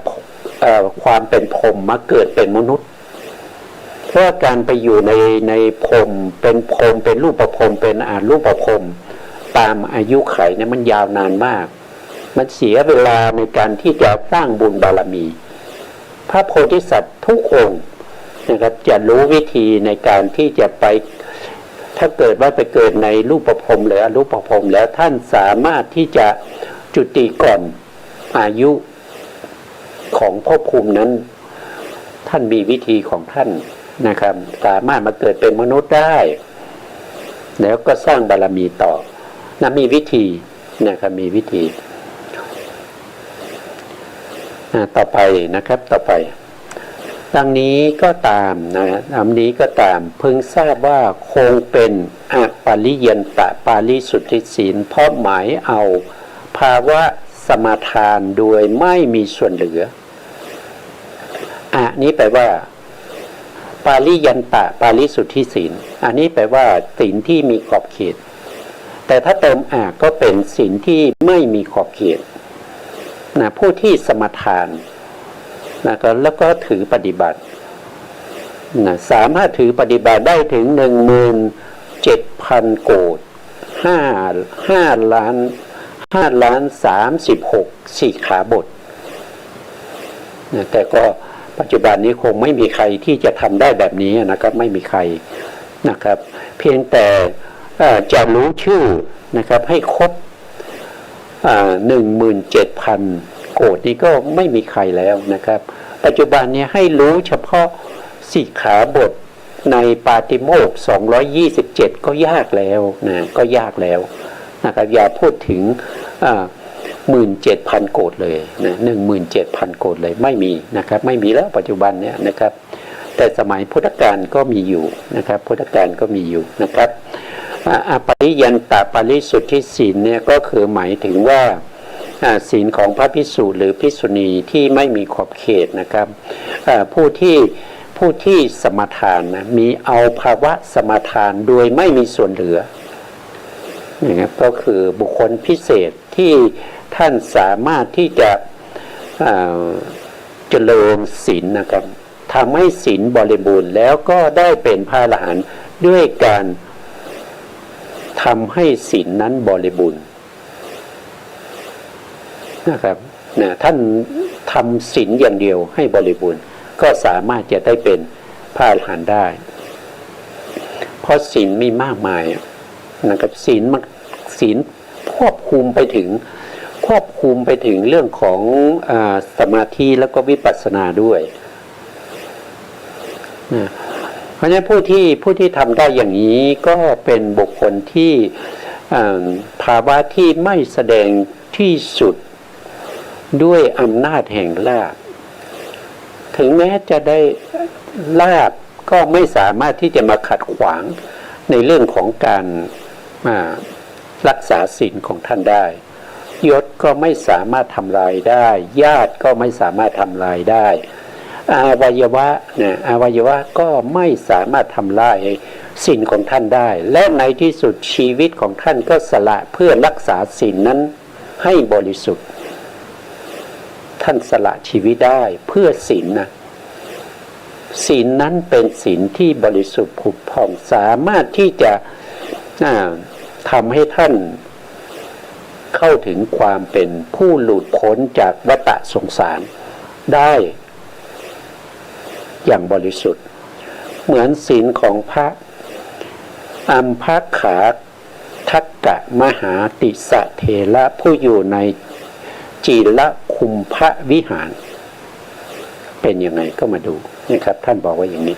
ความเป็นพรหมมาเกิดเป็นมนุษย์เพราะการไปอยู่ในพรหมเป็นพรหมเป็นรูปประพรหมเป็นอรูปประพรหมตามอายุไขเนี่ยมันยาวนานมากมันเสียเวลาในการที่จะสร้างบุญบารมีพระโพธิสัตว์ทุกองค์นะครับจะรู้วิธีในการที่จะไปถ้าเกิดว่าไปเกิดในรูปประพรหมหรืออรูปประพรหมแล้วท่านสามารถที่จะจุติก่อนอายุของภพภูมินั้นท่านมีวิธีของท่านนะครับสามารถมาเกิดเป็นมนุษย์ได้แล้วก็สร้างบารมีต่อนะมีวิธีนะครับมีวิธีต่อไปนะครับต่อไปดังนี้ก็ตามนะดังนี้ก็ตามพึงทราบว่าคงเป็นอปาริยันตะปาริสุทธิศีลเพราะหมายเอาภาวะสมาทานโดยไม่มีส่วนเหลือนี้แปลว่าปาริยันตะปาริสุทธิศีลอันนี้แปลว่าศีลที่มีขอบเขตแต่ถ้าเติมก็เป็นศีลที่ไม่มีขอบเขตนะผู้ที่สมาทานนะก็แล้วก็ถือปฏิบัตินะสามารถถือปฏิบัติได้ถึง 17,000 โกฏ5 ล้าน 36 สี่ขาบทนะแต่ก็ปัจจุบันนี้คงไม่มีใครที่จะทำได้แบบนี้นะครับไม่มีใครนะครับเพียงแต่จะรู้ชื่อนะครับให้ครบ17,000 โกฏนี้ก็ไม่มีใครแล้วนะครับปัจจุบันนี้ให้รู้เฉพาะสิกขาบทในปาติโมกข์227ก็ยากแล้วนะก็ยากแล้วนะครับอย่าพูดถึง17,000 โกฏเลยนะ 17,000 โกฏเลยไม่มีนะครับไม่มีแล้วปัจจุบันเนี่ยนะครับแต่สมัยพุทธกาลก็มีอยู่นะครับพุทธกาลก็มีอยู่นะครับปริยันตะปาริสุทธิศีลเนี่ยก็คือหมายถึงว่าศีลของพระภิกษุหรือภิกษุณีที่ไม่มีขอบเขตนะครับผู้ที่สมาทานนะมีเอาภาวะสมาทานโดยไม่มีส่วนเหลือนะครับก็คือบุคคลพิเศษที่ท่านสามารถที่จะเจริญศีลนะครับทำให้ศีลบริบูรณ์แล้วก็ได้เป็นพระอรหันต์ด้วยการทำให้ศีลนั้นบริบูรณ์นะครับท่านทำศีลอย่างเดียวให้บริบูรณ์ก็สามารถจะได้เป็นพระอรหันต์ได้เพราะศีลมีมากมายนะครับศีลควบคุมไปถึงเรื่องของสมาธิแล้วก็วิปัสสนาด้วยเพราะฉะนั้นผู้ที่ทำได้อย่างนี้ก็เป็นบุคคลที่ภาวะที่ไม่แสดงที่สุดด้วยอำนาจแห่งลาภถึงแม้จะได้ลาภก็ไม่สามารถที่จะมาขัดขวางในเรื่องของการรักษาศีลของท่านได้ยศก็ไม่สามารถทำลายได้ญาติก็ไม่สามารถทำลายได้อวัยวะก็ไม่สามารถทำลายศีลของท่านได้และในที่สุดชีวิตของท่านก็สละเพื่อรักษาศีลนั้นให้บริสุทธิ์ท่านสละชีวิตได้เพื่อศีลนะศีลนั้นเป็นศีลที่บริสุทธิ์ผุดผ่องสามารถที่จะทำให้ท่านเข้าถึงความเป็นผู้หลุดพ้นจากวัฏสงสารได้อย่างบริสุทธิ์เหมือนศีลของพระอัมภขาทักกะมหาติสะเถระผู้อยู่ในจีรคุมพระวิหารเป็นยังไงก็มาดูนะครับท่านบอกว่าอย่างนี้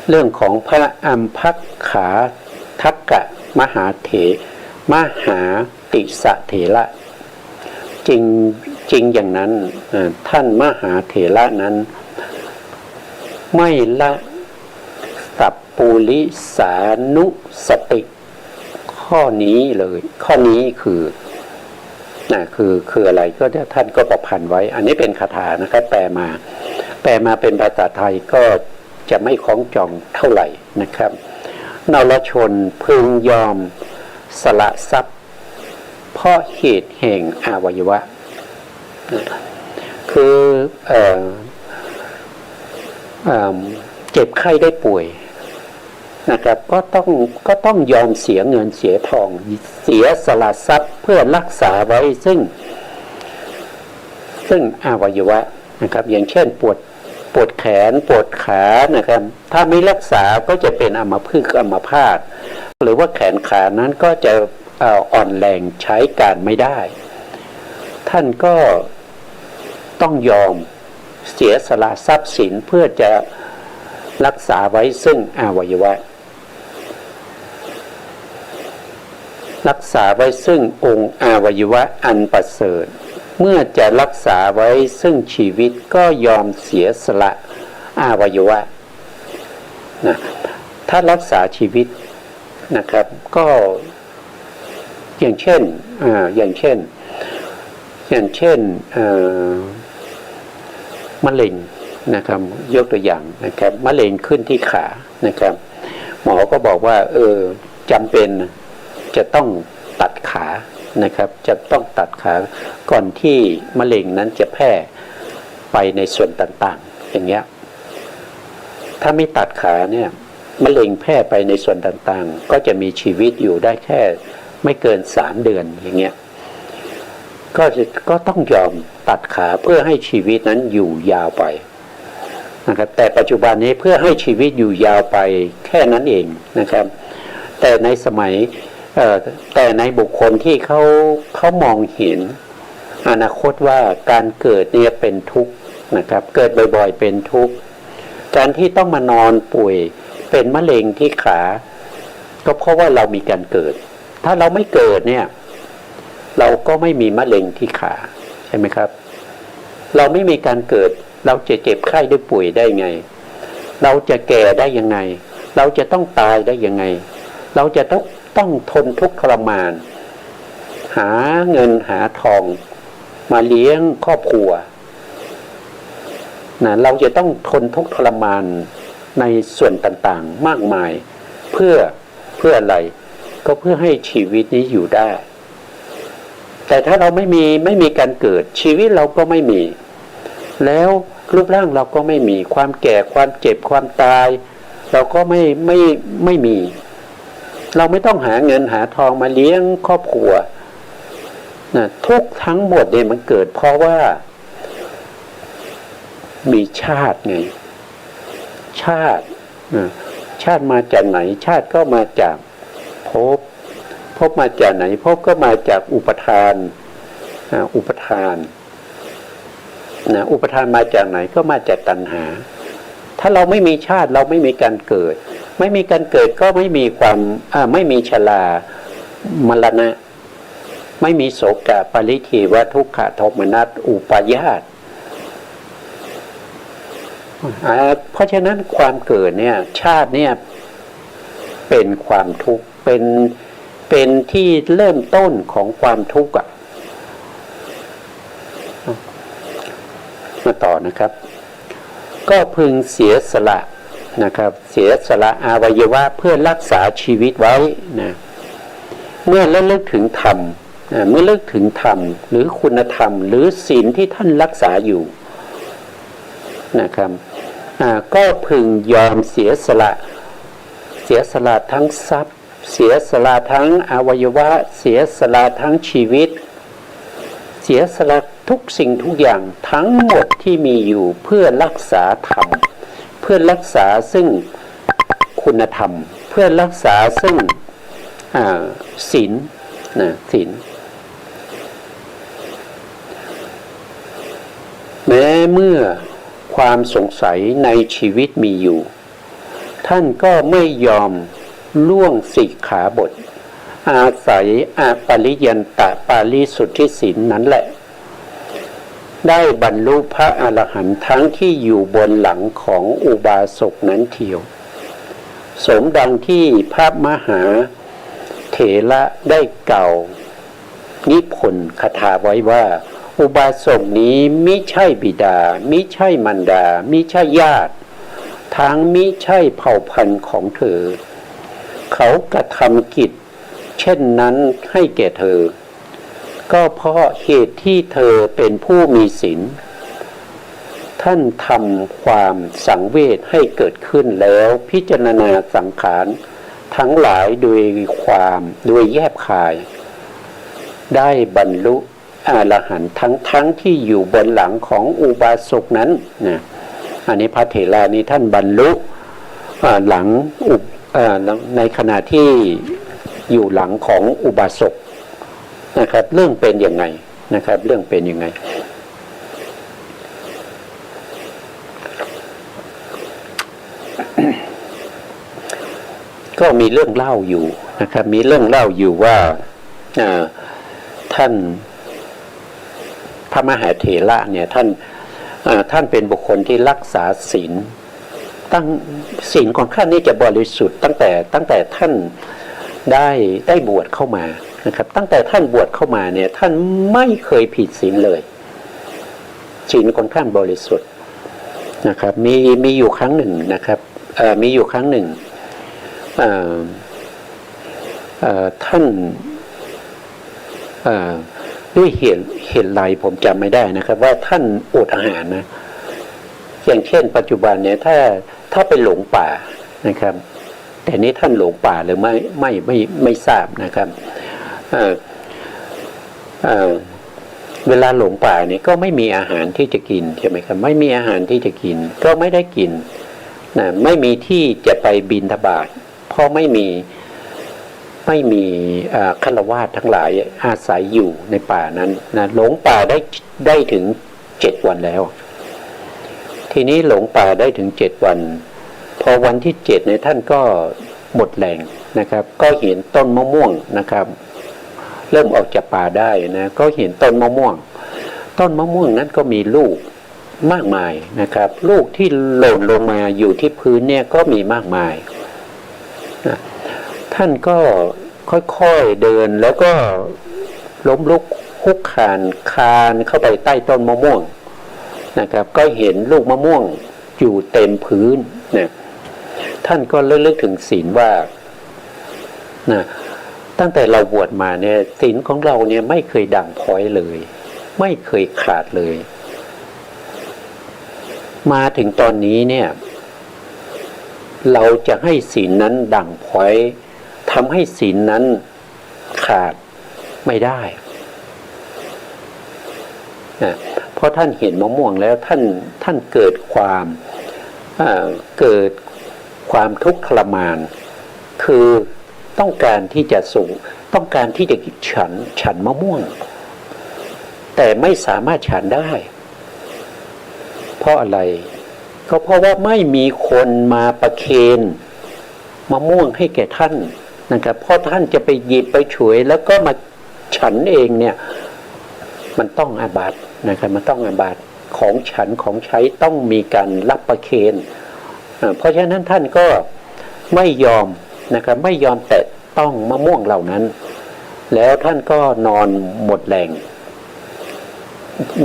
เรื่องของพระอัมภขาทักกะมหาติสะเถระจริงอย่างนั้นท่านมหาเถระนั้นไม่ละ กับปุริสานุสติข้อนี้เลยข้อนี้คืออะไรก็ท่านก็ประพันธ์ไว้อันนี้เป็นคาถานะครับแปลมาเป็นภาษาไทยก็จะไม่คล้องจองเท่าไหร่นะครับนรชนพึงยอมสละทรัพย์เพราะเหตุแห่งอวัยวะคือเจ็บไข้ได้ป่วยนะครับก็ต้องยอมเสียเงินเสียทองเสียสละทรัพย์เพื่อรักษาไว้ซึ่งอวัยวะนะครับอย่างเช่นปวดแขนปวดขานะครับถ้าไม่รักษาก็จะเป็นอัมพฤกษ์อัมพาตหรือว่าแขนขานั้นก็จะอ่อนแรงใช้การไม่ได้ท่านก็ต้องยอมเสียสละทรัพย์สินเพื่อจะรักษาไว้ซึ่งอวัยวะรักษาไว้ซึ่งองค์อวัยวะอันประเสริฐเมื่อจะรักษาไว้ซึ่งชีวิตก็ยอมเสียสละอวัยวะนะถ้ารักษาชีวิตนะครับก็อย่างเช่นมะเร็งนะครับยกตัวอย่างนะครับมะเร็งขึ้นที่ขานะครับหมอก็บอกว่าจำเป็นจะต้องตัดขานะครับจะต้องตัดขาก่อนที่มะเร็งนั้นจะแพร่ไปในส่วนต่างๆอย่างเงี้ยถ้าไม่ตัดขาเนี่ยมะเร็งแพร่ไปในส่วนต่างๆก็จะมีชีวิตอยู่ได้แค่ไม่เกิน3 เดือนอย่างเงี้ยก็ต้องยอมตัดขาเพื่อให้ชีวิตนั้นอยู่ยาวไปนะครับแต่ปัจจุบันนี้เพื่อให้ชีวิตอยู่ยาวไปแค่นั้นเองนะครับแต่ในสมัยแต่ในบุคคลที่เขามองเห็นอนาคตว่าการเกิดเนี่ยเป็นทุกข์นะครับเกิดบ่อยๆเป็นทุกข์การที่ต้องมานอนป่วยเป็นมะเร็งที่ขาก็เพราะว่าเรามีการเกิดถ้าเราไม่เกิดเนี่ยเราก็ไม่มีมะเร็งที่ขาใช่ไหมครับเราไม่มีการเกิดเราจะเจ็บไข้ได้ป่วยได้ไงเราจะแก่ได้ยังไงเราจะต้องตายได้ยังไงเราจะต้องทนทุกข์ทรมานหาเงินหาทองมาเลี้ยงครอบครัวนะเราจะต้องทนทุกข์ทรมานในส่วนต่างๆมากมายเพื่ออะไรก็เพื่อให้ชีวิตนี้อยู่ได้แต่ถ้าเราไม่มีการเกิดชีวิตเราก็ไม่มีแล้วรูปร่างเราก็ไม่มีความแก่ความเจ็บความตายเราก็ไม่มีเราไม่ต้องหาเงินหาทองมาเลี้ยงครอบครัวนะทุกทั้งหมดเนี่ยมันเกิดเพราะว่ามีชาติไงชาติมาจากไหนชาติก็มาจากภพมาจากไหนภพก็มาจากอุปทานอุปทานมาจากไหนก็มาจากตัณหาถ้าเราไม่มีชาติเราไม่มีการเกิดไม่มีการเกิดก็ไม่มีความไม่มีชรามรณะไม่มีโศกะปริเทวทุกขโทมนัสอุปาญาตเพราะฉะนั้นความเกิดเนี่ยชาติเนี่ยเป็นความทุกข์เป็นที่เริ่มต้นของความทุกข์มาต่อนะครับก็พึงเสียสละนะครับเสียสละอวัยวะเพื่อรักษาชีวิตไว้นะเมื่อระลึกถึงธรรมเมื่อระลึกถึงธรรมหรือคุณธรรมหรือศีลที่ท่านรักษาอยู่นะครับก็พึงยอมเสียสละทั้งทรัพย์เสียสละทั้งอวัยวะเสียสละทั้งชีวิตเสียสละทุกสิ่งทุกอย่างทั้งหมดที่มีอยู่เพื่อรักษาธรรมเพื่อรักษาซึ่งคุณธรรมเพื่อรักษาซึ่งศีลศีลแม้เมื่อความสงสัยในชีวิตมีอยู่ท่านก็ไม่ยอมล่วงสิกขาบทอาศัยอปริยันตปาริสุทธิศีลนั้นแหละได้บรรลุพระอรหันต์ทั้งที่อยู่บนหลังของอุบาสกนั้นเทียว สมดังที่พระมหาเถระได้กล่าวนิพนธ์คาถาไว้ว่าอุบาสกนี้มิใช่บิดามิใช่มารดามิใช่ญาติทั้งมิใช่เผ่าพันธุ์ของเธอเขากระทำกิจเช่นนั้นให้แก่เธอก็เพราะเหตุที่เธอเป็นผู้มีศีลท่านทำความสังเวชให้เกิดขึ้นแล้วพิจารณาสังขารทั้งหลายโดยแยบคายได้บรรลุอรหันต์ทั้งที่อยู่บนหลังของอุบาสกนั้นนะอันนี้พระเถระนี้ท่านบรรลุหลังในขณะที่อยู่หลังของอุบาสกนะครับเรื่องเป็นยังไงนะครับเรื่องเป็นยังไงก็มีเรื่องเล่าอยู่นะครับมีเรื่องเล่าอยู่ว่าท่านพระมหาเถระเนี่ยท่านเป็นบุคคลที่รักษาศีลศีลของท่านนี่จะบริสุทธิ์ตั้งแต่ท่านได้บวชเข้ามานะครับตั้งแต่ท่านบวชเข้ามาเนี่ยท่านไม่เคยผิดศีลเลยศีลของท่านบริสุทธิ์นะครับมีอยู่ครั้งหนึ่งนะครับมีอยู่ครั้งหนึ่งท่านด้วยเหตุไรผมจำไม่ได้นะครับว่าท่านอดอาหารนะอย่างเช่นปัจจุบันเนี่ยถ้าไปหลงป่านะครับแต่นี้ท่านหลงป่าหรือไม่ทราบนะครับเวลาหลงป่าเนี่ยก็ไม่มีอาหารที่จะกินใช่ไหมครับไม่มีอาหารที่จะกินก็ไม่ได้กินนะไม่มีที่จะไปบิณฑบาตเพราะไม่มีฆราวาสทั้งหลายอาศัยอยู่ในป่านั้นนะหลงป่าได้ถึง7 วันแล้วทีนี้หลงป่าได้ถึง7 วันพอวันที่7เนี่ยท่านก็หมดแรงนะครับก็เห็นต้นมะม่วงนะครับเริ่มออกจากป่าได้นะก็เห็นต้นมะม่วงนั้นก็มีลูกมากมายนะครับลูกที่หล่นลงมาอยู่ที่พื้นเนี่ยก็มีมากมายนะท่านก็ค่อยๆเดินแล้วก็ล้มลุกคุกคานเข้าไปใต้ต้นมะม่วงนะครับก็เห็นลูกมะม่วงอยู่เต็มพื้นนะท่านก็ระลึกถึงศีลว่านะตั้งแต่เราบวชมาเนี่ยศีลของเราเนี่ยไม่เคยด่างพร้อยเลยไม่เคยขาดเลยมาถึงตอนนี้เนี่ยเราจะให้ศีลนั้นด่างพร้อยทำให้ศีลนั้นขาดไม่ได้นะเพราะท่านเห็นมะม่วงแล้วท่านเกิดความทุกข์ทรมานคือต้องการที่จะฉันมะม่วงแต่ไม่สามารถฉันได้เพราะอะไรก็เพราะว่าไม่มีคนมาประเคนมะม่วงให้แก่ท่านนะครับเพราะท่านจะไปหยิบไปฉวยแล้วก็มาฉันเองเนี่ยมันต้องอาบัตินะครับมันต้องอาบัติของฉันของใช้ต้องมีการรับประเคนเพราะฉะนั้นท่านก็ไม่ยอมนะครับไม่ยอมแตะต้องมะม่วงเหล่านั้นแล้วท่านก็นอนหมดแรง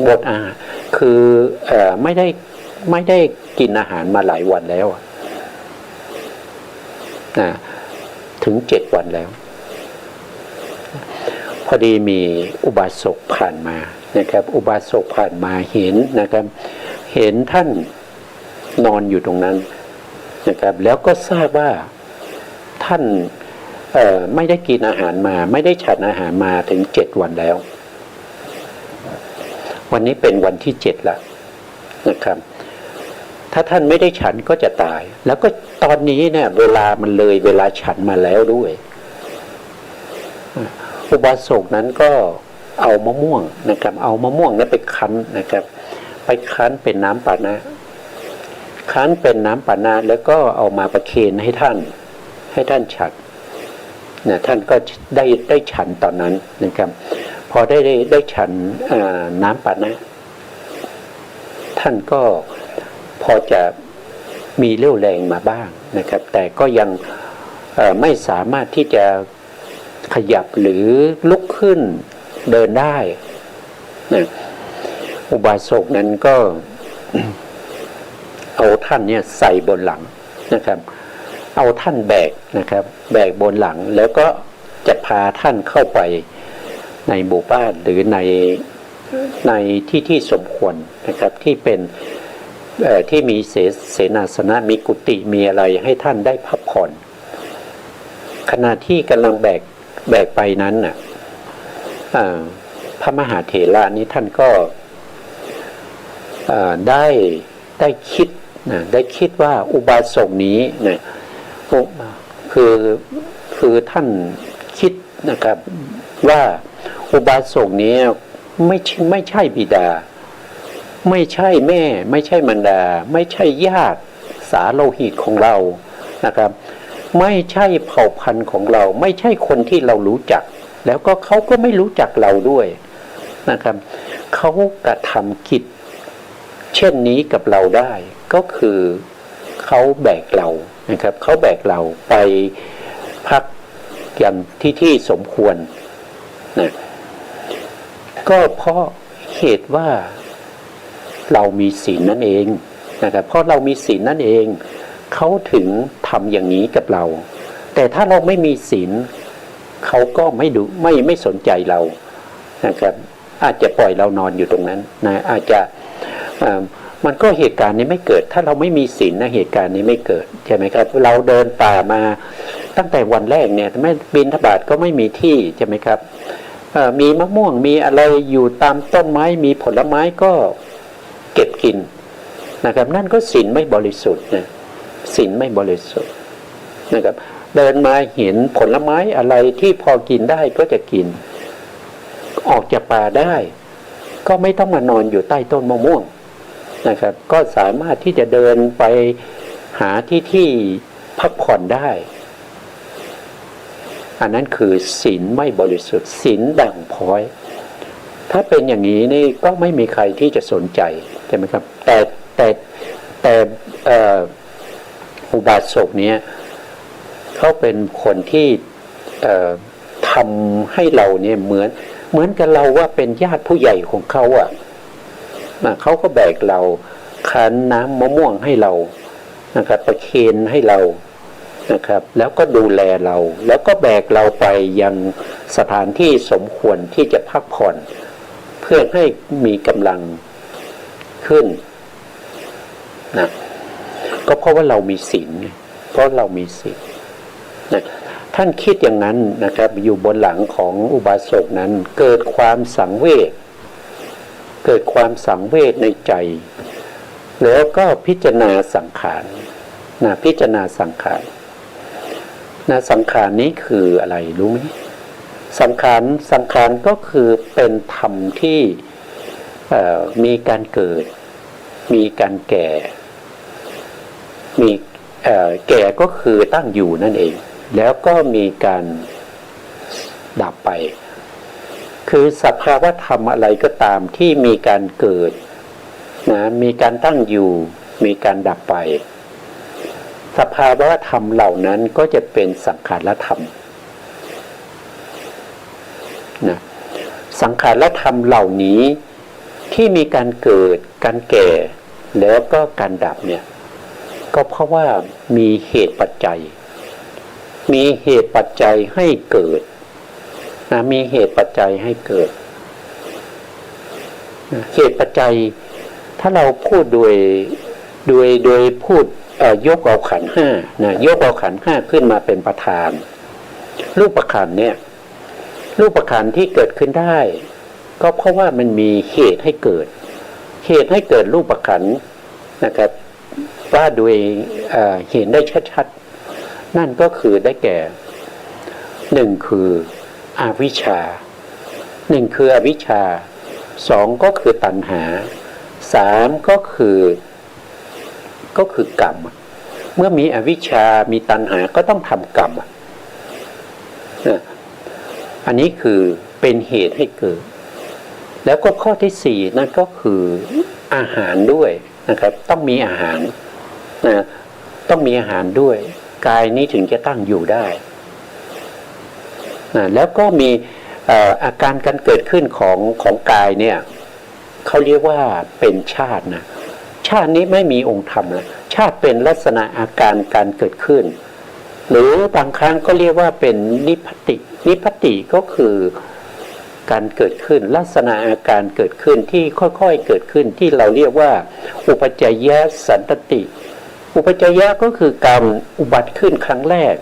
หมดคือไม่ได้กินอาหารมาหลายวันแล้วถึง7 วันแล้วพอดีมีอุบาสกผ่านมานะครับอุบาสกผ่านมาเห็นนะครับเห็นท่านนอนอยู่ตรงนั้นนะครับแล้วก็ทราบว่าท่านไม่ได้กินอาหารมาไม่ได้ฉันอาหารมาถึง7 วันแล้ววันนี้เป็นวันที่7แล้วนะครับถ้าท่านไม่ได้ฉันก็จะตายแล้วก็ตอนนี้เนี่ยเวลามันเลยเวลาฉันมาแล้วด้วยอุบาสกนั้นก็เอามะม่วงนะครับเอามะม่วงนั้นไปคั้นนะครับไปคั้นเป็นน้ำปานะคั้นเป็นน้ำปานะแล้วก็เอามาประเคนให้ท่านฉันนะท่านก็ได้ฉันตอนนั้นนะครับพอได้ฉันน้ำปานะท่านก็พอจะ มีเรี่ยวแรงมาบ้างนะครับ แต่ก็ยังไม่สามารถที่จะขยับหรือลุกขึ้นเดินได้นะอุบาสกนั้นก็ เอาท่านเนี่ยใส่บนหลังนะครับเอาท่านแบกนะครับแบกบนหลังแล้วก็จะพาท่านเข้าไปในหมู่บ้านหรือในที่สมควรนะครับที่เป็นที่มีเสนาสนะมีกุฏิมีอะไรให้ท่านได้พักผ่อนขณะที่กำลังแบกไปนั้นน่ะพระมหาเถระนี้ท่านก็ได้คิดว่าอุบาสกนี้นะคือท่านคิดนะครับว่าอุบาสกนี้ไม่ใช่บิดาไม่ใช่แม่ไม่ใช่มารดาไม่ใช่ญาติสาโลหิตของเรานะครับไม่ใช่เผ่าพันธุ์ของเราไม่ใช่คนที่เรารู้จักแล้วก็เขาก็ไม่รู้จักเราด้วยนะครับเขากระทำกิจเช่นนี้กับเราได้ก็คือเขาแบกเรานะครับเขาแบกเราไปพักอย่างที่สมควรนะก็เพราะเหตุว่าเรามีศีลนั่นเองนะครับเพราะเรามีศีลนั่นเองเขาถึงทำอย่างนี้กับเราแต่ถ้าเราไม่มีศีลเขาก็ไม่สนใจเรานะครับอาจจะปล่อยเรานอนอยู่ตรงนั้นนะอาจจะมันก็เหตุการณ์นี้ไม่เกิดถ้าเราไม่มีศีลนะเหตุการณ์นี้ไม่เกิดใช่ไหมครับเราเดินป่ามาตั้งแต่วันแรกเนี่ยไม่บิณฑบาตก็ไม่มีที่ใช่ไหมครับมีมะม่วงมีอะไรอยู่ตามต้นไม้มีผลไม้ก็เก็บกินนะครับนั่นก็ศีลไม่บริสุทธิ์นะศีลไม่บริสุทธิ์นะครับเดินมาเห็นผลไม้อะไรที่พอกินได้ก็จะกินออกจากป่าได้ก็ไม่ต้องมานอนอยู่ใต้ต้นมะม่วงนะครับก็สามารถที่จะเดินไปหาที่พักผ่อนได้อันนั้นคือศีลไม่บริสุทธิ์ศีลด่างพร้อยถ้าเป็นอย่างนี้นี่ก็ไม่มีใครที่จะสนใจใช่ไหมครับแต่อุบาสกเนี้ยเขาเป็นคนที่ทำให้เราเนี่ยเหมือนกับเราว่าเป็นญาติผู้ใหญ่ของเขาอ่ะเขาก็แบกเราคั้นน้ำมะม่วงให้เรานะครับประเคนให้เรานะครับแล้วก็ดูแลเราแล้วก็แบกเราไปยังสถานที่สมควรที่จะพักผ่อนเพื่อให้มีกำลังขึ้นนะก็เพราะว่าเรามีศีลเพราะเรามีศีลนะท่านคิดอย่างนั้นนะครับอยู่บนหลังของอุบาสกนั้นเกิดความสังเวชในใจแล้วก็พิจารณาสังขารนะพิจารณาสังขารนะสังขารนี้คืออะไรรู้ไหมสังขารก็คือเป็นธรรมที่มีการเกิดมีการแก่มีแก่ก็คือตั้งอยู่นั่นเองแล้วก็มีการดับไปคือสภาวะธรรมอะไรก็ตามที่มีการเกิดนะมีการตั้งอยู่มีการดับไปสภาวะธรรมเหล่านั้นก็จะเป็นสังขารธรรมนะสังขารธรรมเหล่านี้ที่มีการเกิดการแก่แล้วก็การดับเนี่ยก็เพราะว่ามีเหตุปัจจัยให้เกิดนะมีเหตุปัจจัยให้เกิดนะเหตุปัจจัยถ้าเราพูดโดยพูดยกเอาขันธ์ห้านะยกเอาขันธ์ห้าขึ้นมาเป็นประธานรูปขันธ์เนี่ยรูปขันธ์ที่เกิดขึ้นได้ก็เพราะว่ามันมีเหตุให้เกิดรูปขันธ์นะครับว่าโดยเห็นได้ชัดๆนั่นก็คือได้แก่หนึ่งคืออวิชชาสองก็คือตัณหาสามก็คือกรรมเมื่อมีอวิชชามีตัณหาก็ต้องทำกรรมอันนี้คือเป็นเหตุให้เกิดแล้วก็ข้อที่สี่นั่นก็คืออาหารด้วยนะครับต้องมีอาหารนะ ต้องมีอาหารด้วยกายนี้ถึงจะตั้งอยู่ได้แล้วก็มีอาการการเกิดขึ้นของกายเนี่ยเขาเรียกว่าเป็นชาตินะชาตินี้ไม่มีองค์ธรรมนะชาติเป็นลักษณะอาการการเกิดขึ้นหรือบางครั้งก็เรียกว่าเป็นนิพพตินิพพติก็คือการเกิดขึ้นลักษณะอาการเกิดขึ้นที่ค่อยๆเกิดขึ้นที่เราเรียกว่าอุปจยสันตติอุปจยะก็คือการอุบัติขึ้นครั้งแรก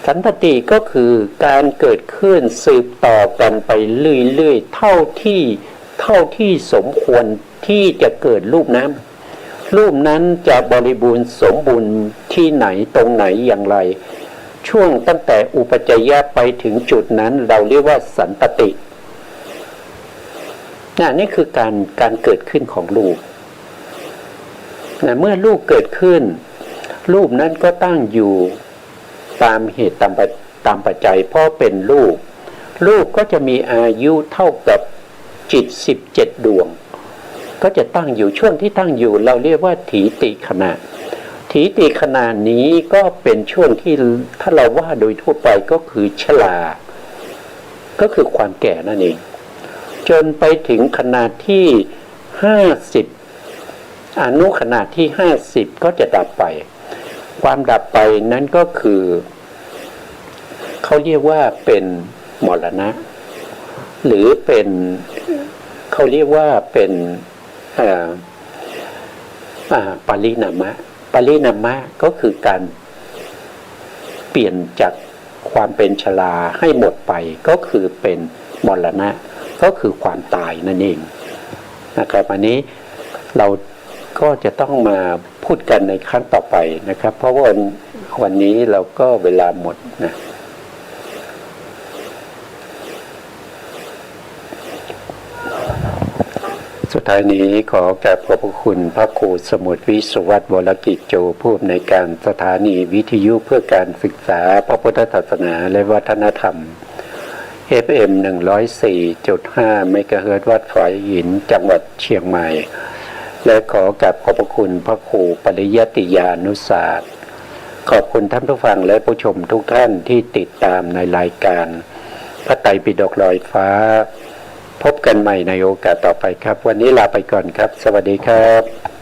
สันตติก็คือการเกิดขึ้นสืบต่อกันไปเรื่อยๆเท่าที่สมควรที่จะเกิดรูปนั้นรูปนั้นจะบริบูรณ์สมบูรณ์ที่ไหนตรงไหนอย่างไรช่วงตั้งแต่อุปจยะไปถึงจุดนั้นเราเรียกว่าสันตตินี่คือการเกิดขึ้นของรูปเมื่อรูปเกิดขึ้นรูปนั้นก็ตั้งอยู่ตามเหตุตามปัจจัยเพราะเป็นรูปก็จะมีอายุเท่ากับจิต17 ดวงก็จะตั้งอยู่ช่วงที่ตั้งอยู่เราเรียกว่าถีติขณะถีติขณะนี้ก็เป็นช่วงที่ถ้าเราว่าโดยทั่วไปก็คือชราก็คือความแก่นั่นเองจนไปถึงขณะที่50อนุขณะที่50ก็จะดับไปความดับไปนั้นก็คือเขาเรียกว่าเป็นมรณะหรือเป็นเขาเรียกว่าเป็นปริณามะปริณามะก็คือการเปลี่ยนจากความเป็นชราให้หมดไปก็คือเป็นมรณะก็คือความตายนั่นเองนะครับอันนี้เราก็จะต้องมาพูดกันในครั้งต่อไปนะครับเพราะว่าวันนี้เราก็เวลาหมดนะสุดท้ายนี้ขอกราบขอบพระคุณพระครูสมุทรวิสุวัตรวรกิจโจผู้อำนวยการสถานีวิทยุเพื่อการศึกษาพระพุทธศาสนาและวัฒนธรรม FM 104.5 เมกะเฮิรตซ์วัดฝายหินจังหวัดเชียงใหม่และขอกราบขอบพระคุณพระครูปริยัติยานุศาสตร์ขอบคุณท่านผู้ฟังและผู้ชมทุกท่านที่ติดตามในรายการพระไตรปิฎกลอยฟ้าพบกันใหม่ในโอกาสต่อไปครับวันนี้ลาไปก่อนครับสวัสดีครับ